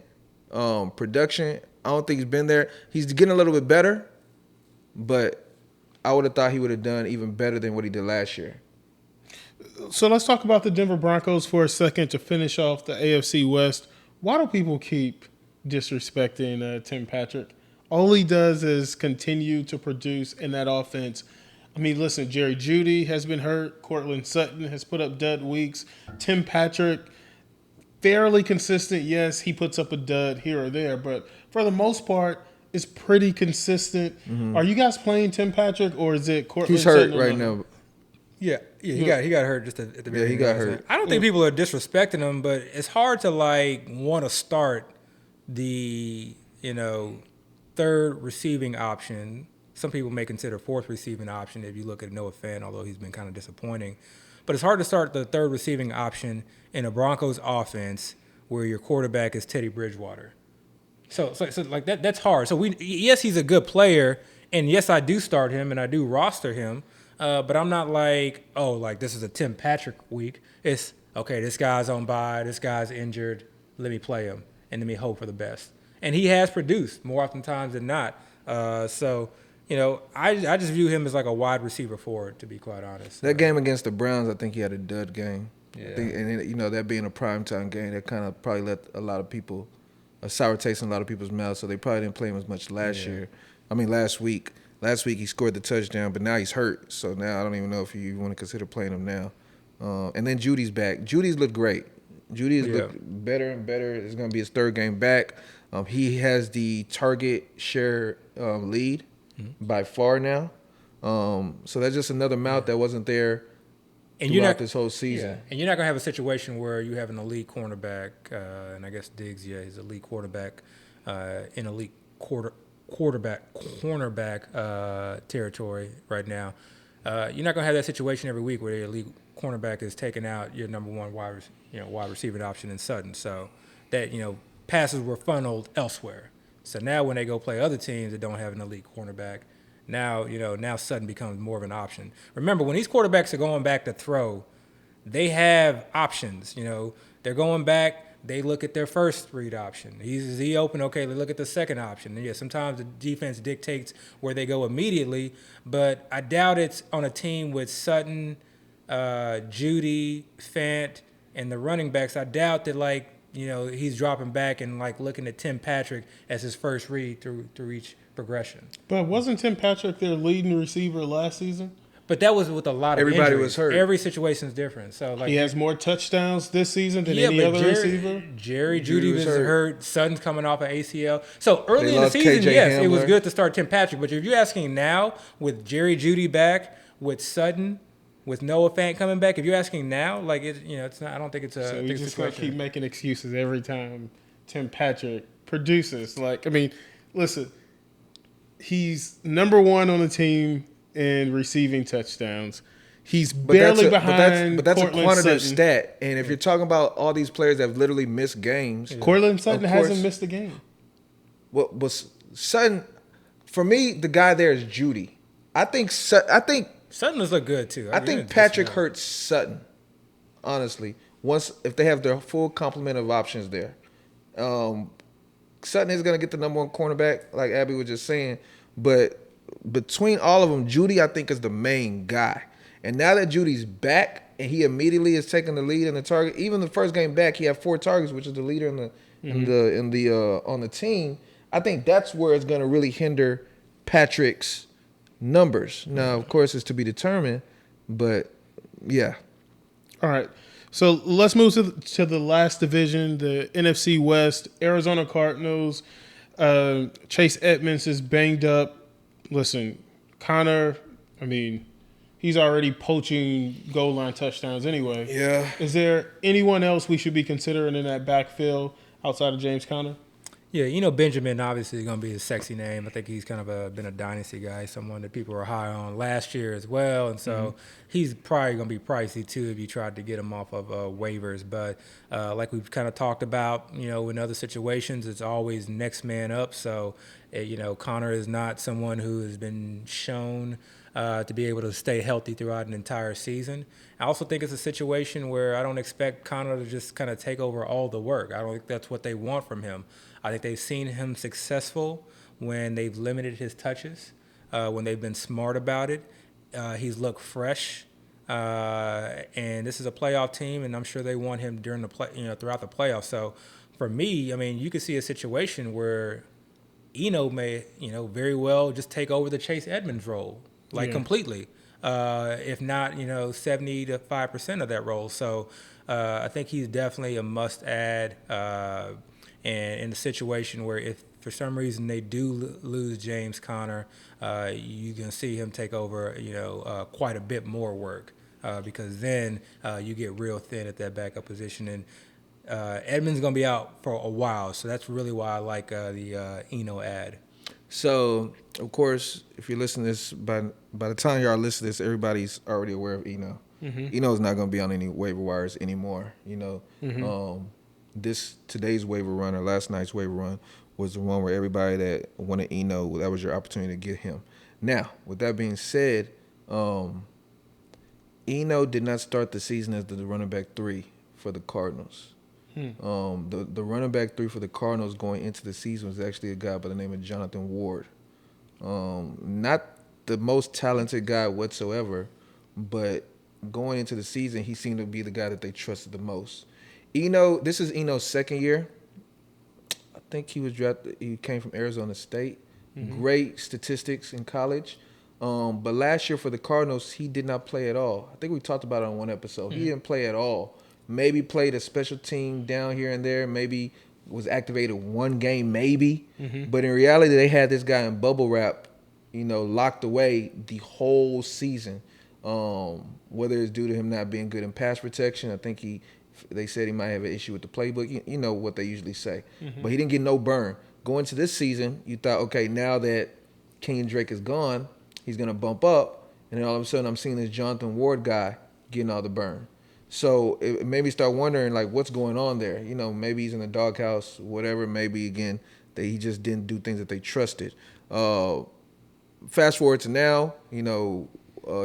production. I don't think he's been there. He's getting a little bit better, but I would have thought he would have done even better than what he did last year. So let's talk about the Denver Broncos for a second to finish off the AFC West. Why do people keep disrespecting Tim Patrick? All he does is continue to produce in that offense. I mean, listen, Jerry Jeudy has been hurt. Cortland Sutton has put up dud weeks. Tim Patrick, fairly consistent. Yes, he puts up a dud here or there, but for the most part, it's pretty consistent. Mm-hmm. Are you guys playing Tim Patrick, or is it Cortland Sutton? He's hurt right now. Yeah, he got hurt just at the beginning. Yeah, he got hurt. I don't think people are disrespecting him, but it's hard to want to start the third receiving option. Some people may consider fourth receiving option if you look at Noah Fant, although he's been kind of disappointing. But it's hard to start the third receiving option in a Broncos offense where your quarterback is Teddy Bridgewater. So like that's hard. So yes, he's a good player, and yes, I do start him and I do roster him. But I'm not this is a Tim Patrick week. It's okay. This guy's on bye. This guy's injured. Let me play him and let me hope for the best. And he has produced more oftentimes than not. I just view him as like a wide receiver forward, to be quite honest. That game against the Browns, I think he had a dud game. Yeah. And that being a primetime game, that kind of probably let a lot of people, a sour taste in a lot of people's mouths, so they probably didn't play him as much last week. Last week he scored the touchdown, but now he's hurt. So now I don't even know if you want to consider playing him now. And then Judy's back. Judy's looked great. Judy's looked better and better. It's going to be his third game back. He has the target share lead by far now. So that's just another mouth that wasn't there throughout this whole season. Yeah. And you're not going to have a situation where you have an elite cornerback, and I guess Diggs, he's elite quarterback in elite cornerback territory right now. You're not going to have that situation every week where the elite cornerback is taking out your number one wide receiving option in Sutton. So that, passes were funneled elsewhere. So now when they go play other teams that don't have an elite cornerback, now Sutton becomes more of an option. Remember, when these quarterbacks are going back to throw, they have options. They're going back, they look at their first read option. Is he open? Okay, they look at the second option. And sometimes the defense dictates where they go immediately, but I doubt it's on a team with Sutton, Jeudy, Fant, and the running backs. I doubt that he's dropping back and like looking at Tim Patrick as his first read through each progression. But wasn't Tim Patrick their leading receiver last season? But that was with a lot of Everybody injuries. was hurt. Every situation is different. So like He has more touchdowns this season than any but other receiver. Jerry Jeudy was hurt. Sutton's coming off an ACL. So early They in the lost season, KJ yes, it was Hamler. good to start Tim Patrick. But if you're asking now, with Jerry Jeudy back, with Sutton, with Noah Fant coming back, if you're asking now, like it's not. I don't think it's a. So I we think just it's a gonna question. keep making excuses every time Tim Patrick produces. Like, I mean, listen, he's number one on the team in receiving touchdowns. He's barely behind. But that's a Cortland quantitative Sutton. stat. And if you're talking about all these players that have literally missed games, Cortland Sutton of course- hasn't missed a game. what was Sutton? For me, the guy there is Judy. I think Sutton has looked good too. I think Patrick hurts Sutton. Honestly, if they have their full complement of options there, Sutton is going to get the number one cornerback, like Abby was just saying. But between all of them, Judy I think is the main guy. And now that Judy's back and he immediately is taking the lead in the target, even the first game back, he had 4 targets, which is the leader on the team. I think that's where it's going to really hinder Patrick's numbers. Now, of course, it's to be determined, but yeah. All right. So let's move to the last division, the NFC West. Arizona Cardinals. Chase Edmonds is banged up. Listen, Connor, I mean, he's already poaching goal line touchdowns anyway. Yeah. Is there anyone else we should be considering in that backfield outside of James Conner? Yeah, Benjamin obviously is going to be a sexy name. I think he's kind of been a dynasty guy, someone that people were high on last year as well. And so he's probably going to be pricey too if you tried to get him off of waivers. But like we've kind of talked about, in other situations, it's always next man up. So, Connor is not someone who has been shown to be able to stay healthy throughout an entire season. I also think it's a situation where I don't expect Connor to just kind of take over all the work. I don't think that's what they want from him. I think they've seen him successful when they've limited his touches, when they've been smart about it. He's looked fresh, and this is a playoff team, and I'm sure they want him during the throughout the playoffs. So, for me, I mean, you could see a situation where Eno may, very well just take over the Chase Edmonds role, completely, if not, 75% of that role. So, I think he's definitely a must-add. And in a situation where if for some reason they do lose James Conner, you can see him take over, quite a bit more work because then you get real thin at that backup position. And Edmonds going to be out for a while, so that's really why I like the Eno ad. So, of course, if you're listening to this, by the time y'all listen to this, everybody's already aware of Eno. Eno's not going to be on any waiver wires anymore, Today's waiver run or last night's waiver run was the one where everybody that wanted Eno, that was your opportunity to get him. Now, with that being said, Eno did not start the season as the running back 3 for the Cardinals. The running back 3 for the Cardinals going into the season was actually a guy by the name of Jonathan Ward. Not the most talented guy whatsoever, but going into the season, he seemed to be the guy that they trusted the most. Eno, this is Eno's second year. I think he was drafted. He came from Arizona State. Great statistics in college. But last year for the Cardinals, he did not play at all. I think we talked about it on one episode. He didn't play at all. Maybe played a special team down here and there. Maybe was activated one game, maybe. But in reality, they had this guy in bubble wrap, locked away the whole season. Whether it's due to him not being good in pass protection, I think they said he might have an issue with the playbook. You know what they usually say. But he didn't get no burn. Going to this season, you thought, okay, now that Kenyon Drake is gone, he's going to bump up. And then all of a sudden, I'm seeing this Jonathan Ward guy getting all the burn. So it made me start wondering, like, what's going on there? Maybe he's in the doghouse, whatever. Maybe, again, he just didn't do things that they trusted. Fast forward to now,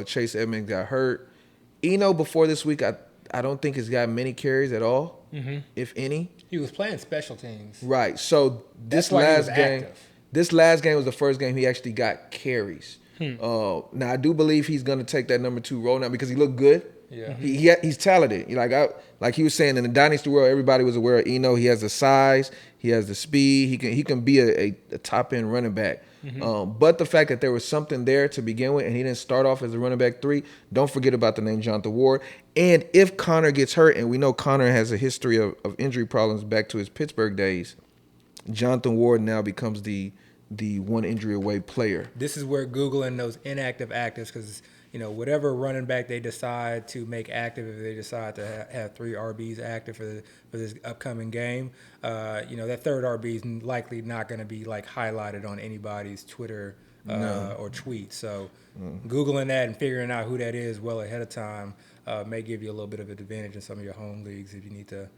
Chase Edmonds got hurt. Eno, before this week, I don't think has got many carries at all, if any. He was playing special teams. Right. So this last game was the first game he actually got carries. Now I do believe he's going to take that number 2 role now because he looked good. Yeah. He's talented. Like he was saying in the dynasty world, everybody was aware of Eno. He has the size, he has the speed. He can be a top end running back. But the fact that there was something there to begin with, and he didn't start off as a running back 3. Don't forget about the name Jonathan Ward. And if Connor gets hurt, and we know Connor has a history of injury problems back to his Pittsburgh days, Jonathan Ward now becomes the one injury away player. This is where Googling those inactive actives, because whatever running back they decide to make active, if they decide to have 3 RBs active for this upcoming game, that third RB is likely not going to be like highlighted on anybody's Twitter or tweet. So Googling that and figuring out who that is well ahead of time may give you a little bit of an advantage in some of your home leagues if you need to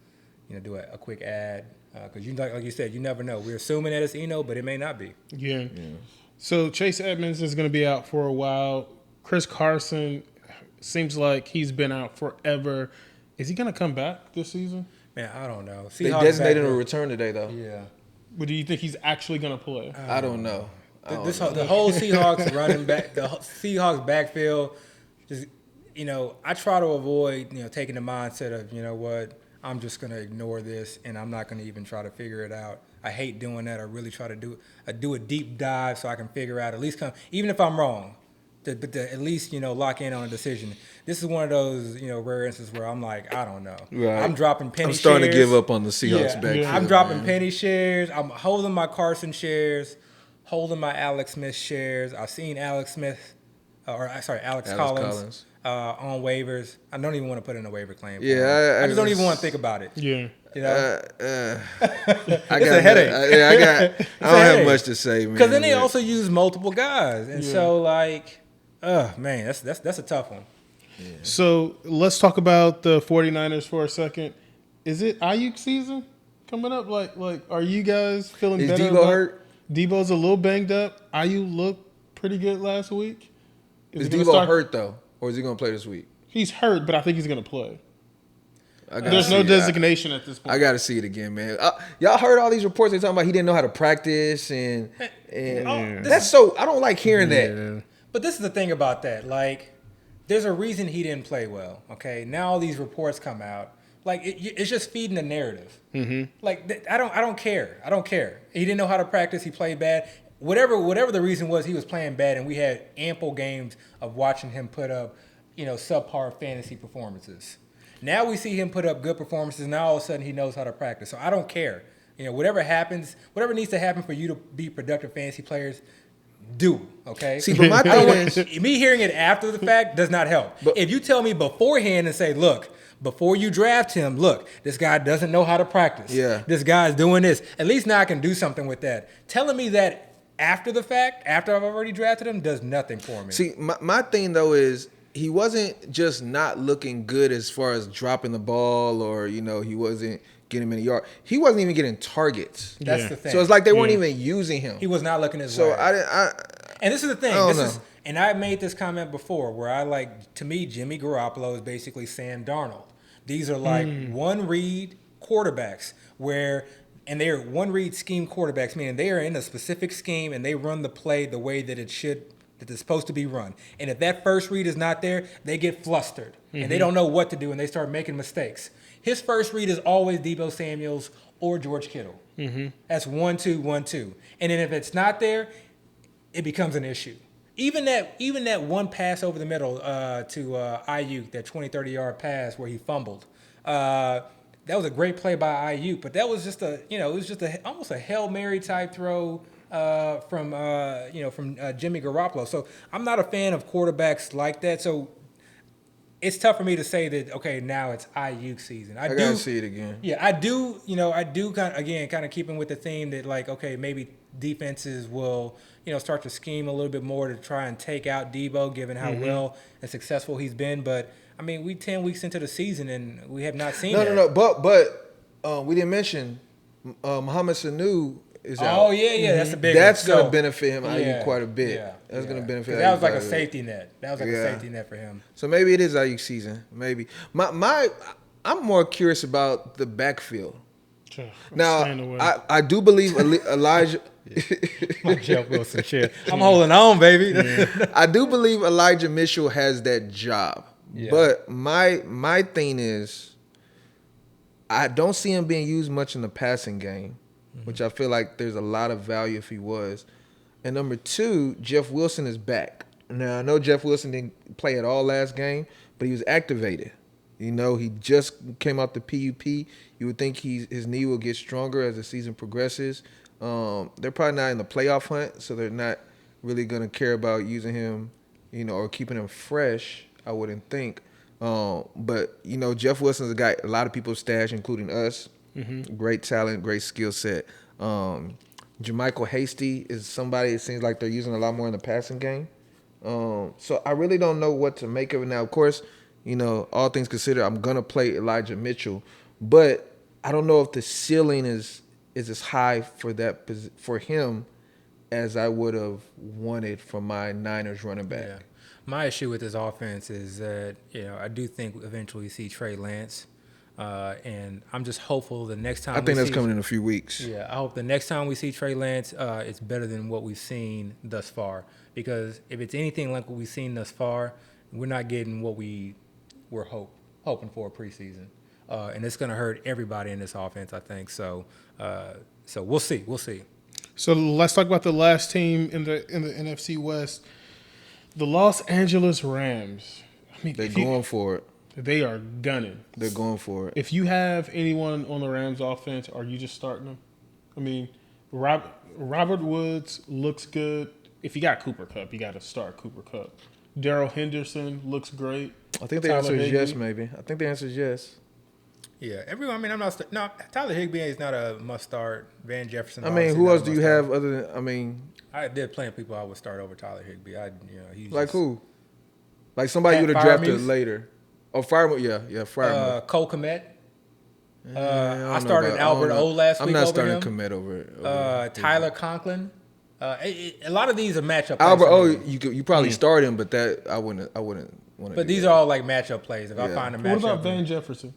do a quick ad. Because like you said, you never know. We're assuming that it's Eno, but it may not be. Yeah. So Chase Edmonds is going to be out for a while. Chris Carson seems like he's been out forever. Is he going to come back this season? Man, I don't know. They designated a return today, though. Yeah. But do you think he's actually going to play? I don't know. The whole Seahawks running back, the Seahawks backfield, just I try to avoid taking the mindset of what, I'm just going to ignore this and I'm not going to even try to figure it out. I hate doing that. I really try to do a deep dive so I can figure out, at least even if I'm wrong, but to at least lock in on a decision. This is one of those rare instances where I'm like, I don't know. Right. I'm dropping penny shares. I'm starting to give up on the Seahawks backfield. I'm dropping penny shares. I'm holding my Carson shares, holding my Alex Smith shares. I've seen Alex Collins. On waivers. I don't even want to put in a waiver claim. I just don't even want to think about it. Yeah. It's a headache. I don't have much to say, man. Because then they also use multiple guys. And so, man, that's a tough one. Yeah. So let's talk about the 49ers for a second. Is it Ayuk season coming up? Like, are you guys feeling better? Is Debo hurt? Debo's a little banged up. Ayuk looked pretty good last week. Is Debo hurt, though? Or is he going to play this week? He's hurt, but I think he's going to play. There's no designation at this point. I got to see it again, man. Y'all heard all these reports they talking about he didn't know how to practice and that's so I don't like hearing that. But this is the thing about that. Like, there's a reason he didn't play well. Okay, now all these reports come out. Like, it's just feeding the narrative. Mm-hmm. Like, I don't care. I don't care. He didn't know how to practice. He played bad. Whatever the reason was, he was playing bad, and we had ample games of watching him put up, subpar fantasy performances. Now we see him put up good performances. Now all of a sudden he knows how to practice. So I don't care. Whatever happens, whatever needs to happen for you to be productive fantasy players, do. Okay. See, but my thing is, me hearing it after the fact does not help. But if you tell me beforehand and say, look, before you draft him, look, this guy doesn't know how to practice. Yeah. This guy's doing this. At least now I can do something with that. Telling me that after the fact, after I've already drafted him, does nothing for me. See, my thing, though, is he wasn't just not looking good as far as dropping the ball or, he wasn't getting many yards. He wasn't even getting targets. That's the thing. So it's like they weren't even using him. He was not looking his way. So and this is the thing. And I made this comment before where to me, Jimmy Garoppolo is basically Sam Darnold. These are like one-read quarterbacks and they are one-read scheme quarterbacks, meaning they are in a specific scheme and they run the play the way that it's supposed to be run. And if that first read is not there, they get flustered and they don't know what to do and they start making mistakes. His first read is always Deebo Samuels or George Kittle. Mm-hmm. That's 1-2, 1-2. And then if it's not there, it becomes an issue. Even that one pass over the middle to Ayuk, that 20, 30-yard pass where he fumbled. That was a great play by Ayuk, but that was just almost a Hail Mary type throw from Jimmy Garoppolo. So I'm not a fan of quarterbacks like that. So it's tough for me to say that, okay, now it's Ayuk season. I gotta see it again. Yeah, I do kind of keeping with the theme that, like, okay, maybe defenses will, start to scheme a little bit more to try and take out Debo, given how well and successful he's been. But I mean, we 10 weeks into the season and we have not seen that. No. But we didn't mention Mohamed Sanu is out. Oh yeah, that's a big. That's going to benefit him Ayuk quite a bit. Yeah, that's going to benefit. That was like a safety net. That was like a safety net for him. So maybe it is Ayuk season. Maybe I'm more curious about the backfield. Now, Staying away. I do believe Elijah. My Jeff Wilson chair. I'm holding on, baby. I do believe Elijah Mitchell has that job. Yeah. But my thing is, I don't see him being used much in the passing game, which I feel like there's a lot of value if he was. And number two, Jeff Wilson is back. Now, I know Jeff Wilson didn't play at all last game, but he was activated. You know, he just came out the PUP. You would think his knee will get stronger as the season progresses. They're probably not in the playoff hunt, so they're not really going to care about using him, you know, or keeping him fresh, I wouldn't think. But, you know, Jeff Wilson's a guy a lot of people stash, including us. Mm-hmm. Great talent, great skill set. Jermichael Hasty is somebody it seems like they're using a lot more in the passing game. So I really don't know what to make of it. Now, of course, you know, all things considered, I'm going to play Elijah Mitchell. But I don't know if the ceiling is as high for him as I would have wanted from my Niners running back. Yeah. My issue with this offense is that, you know, I do think eventually we see Trey Lance. And I'm just hopeful the next time I think that's coming in a few weeks. Yeah, I hope the next time we see Trey Lance, it's better than what we've seen thus far. Because if it's anything like what we've seen thus far, we're not getting what we were hoping for preseason. And it's going to hurt everybody in this offense, I think. So we'll see. We'll see. So let's talk about the last team in the NFC West, the Los Angeles Rams. I mean, they're going for it. They are gunning. They're going for it. If you have anyone on the Rams offense, are you just starting them? I mean, Robert Woods looks good. If you got Cooper Kupp, you got to start Cooper Kupp. Darrell Henderson looks great. I think the answer is yes, maybe. I think the answer is yes. Yeah, everyone. I mean, I'm not. No, Tyler Higbee is not a must start. Van Jefferson. I mean, who else do you have other than? I mean, there's plenty of people I would start over Tyler Higbee. He's like just, who? Like somebody you would have drafted later. Oh, Firemouth, yeah, Firemouth. Cole Kmet. I started Albert O last week. I'm not over starting him. Kmet over Tyler Conklin. A lot of these are matchup. Albert O, plays you probably start him, but that I wouldn't want to. But these are all like matchup plays. If I find a matchup. What about Van Jefferson?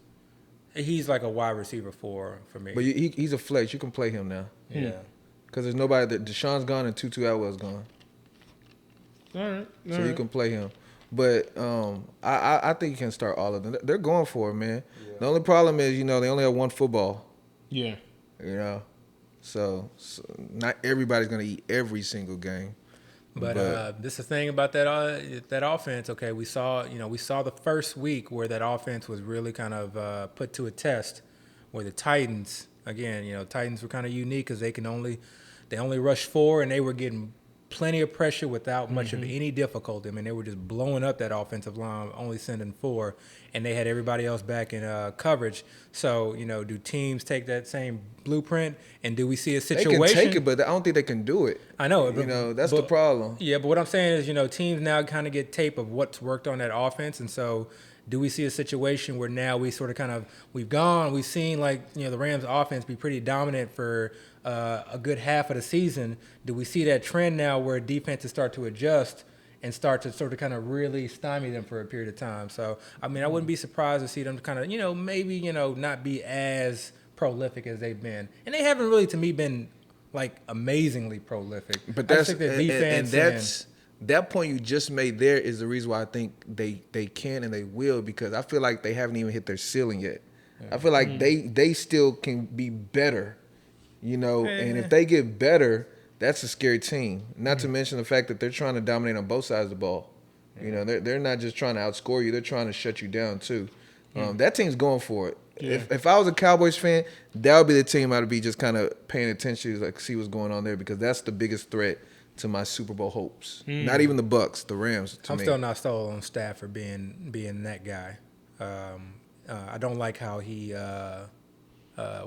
He's like a wide receiver for me. But he's a flex. You can play him now. Yeah. Because there's nobody that Deshaun's gone and Tutu Atwell's gone. All right. So you can play him. But I think you can start all of them. They're going for it, man. Yeah. The only problem is, you know, they only have one football. Yeah. You know, so not everybody's gonna eat every single game. But this is the thing about that offense. Okay, we saw the first week where that offense was really kind of put to a test, where the Titans Titans were kind of unique because they only rushed 4 and they were getting plenty of pressure without much of any difficulty. I mean, they were just blowing up that offensive line, only sending 4, and they had everybody else back in coverage. So, you know, do teams take that same blueprint, and do we see a situation? They can take it, but I don't think they can do it. I know. You know, that's the problem. Yeah, but what I'm saying is, you know, teams now kind of get tape of what's worked on that offense, and so do we see a situation where now we sort of we've seen like, you know, the Rams offense be pretty dominant for a good half of the season. Do we see that trend now where defenses start to adjust and start to sort of kind of really stymie them for a period of time? So, I mean, I wouldn't be surprised to see them kind of, you know, maybe, you know, not be as prolific as they've been. And they haven't really, to me, been like amazingly prolific. But that's that point you just made there is the reason why I think they can and they will, because I feel like they haven't even hit their ceiling yet. Yeah. I feel like they still can be better, you know, and if they get better, that's a scary team. Not to mention the fact that they're trying to dominate on both sides of the ball. You know, they're not just trying to outscore you, they're trying to shut you down too. That team's going for it. Yeah. If I was a Cowboys fan, that would be the team I'd be just kind of paying attention to, like, see what's going on there, because that's the biggest threat to my Super Bowl hopes. Not even the Bucks, the Rams. I'm still not sold on Stafford being that guy. I don't like how he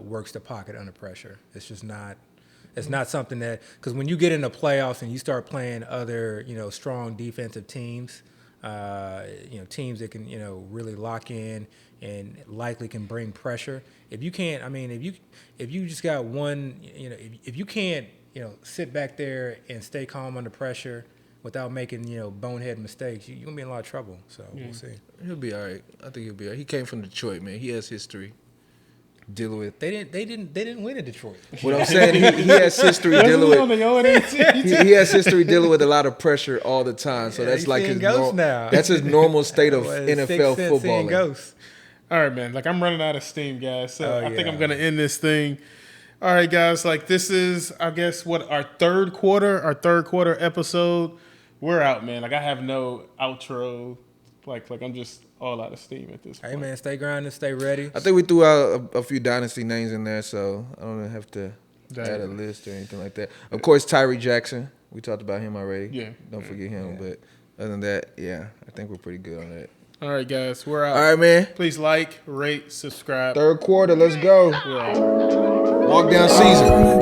works the pocket under pressure. It's just not. It's not something that, because when you get in the playoffs and you start playing other, you know, strong defensive teams, you know, teams that can, you know, really lock in and likely can bring pressure. If you can't, I mean, if you just got one, you know, if you can't, you know, sit back there and stay calm under pressure without making, you know, bonehead mistakes, you're going to be in a lot of trouble. So we'll see. He'll be all right. I think he'll be all right. He came from Detroit, man. He has history. dealing with. They didn't win in Detroit. What I'm saying, he has history dealing with. He has history dealing with a lot of pressure all the time. So that's like his that's his normal state of NFL football. All right, man. Like, I'm running out of steam, guys. So I think I'm gonna end this thing. All right, guys. Like, this is, I guess, what our third quarter episode. We're out, man. Like, I have no outro. Like I'm just all out of steam at this point. Hey, man, stay grinding, stay ready. I think we threw out a few dynasty names in there, so I don't have to add a list or anything like that. Of course, Tyree Jackson. We talked about him already. Yeah. Don't forget him. Yeah. But other than that, yeah, I think we're pretty good on that. All right, guys. We're out. All right, man. Please like, rate, subscribe. Third quarter. Let's go. We're out. Walk down season.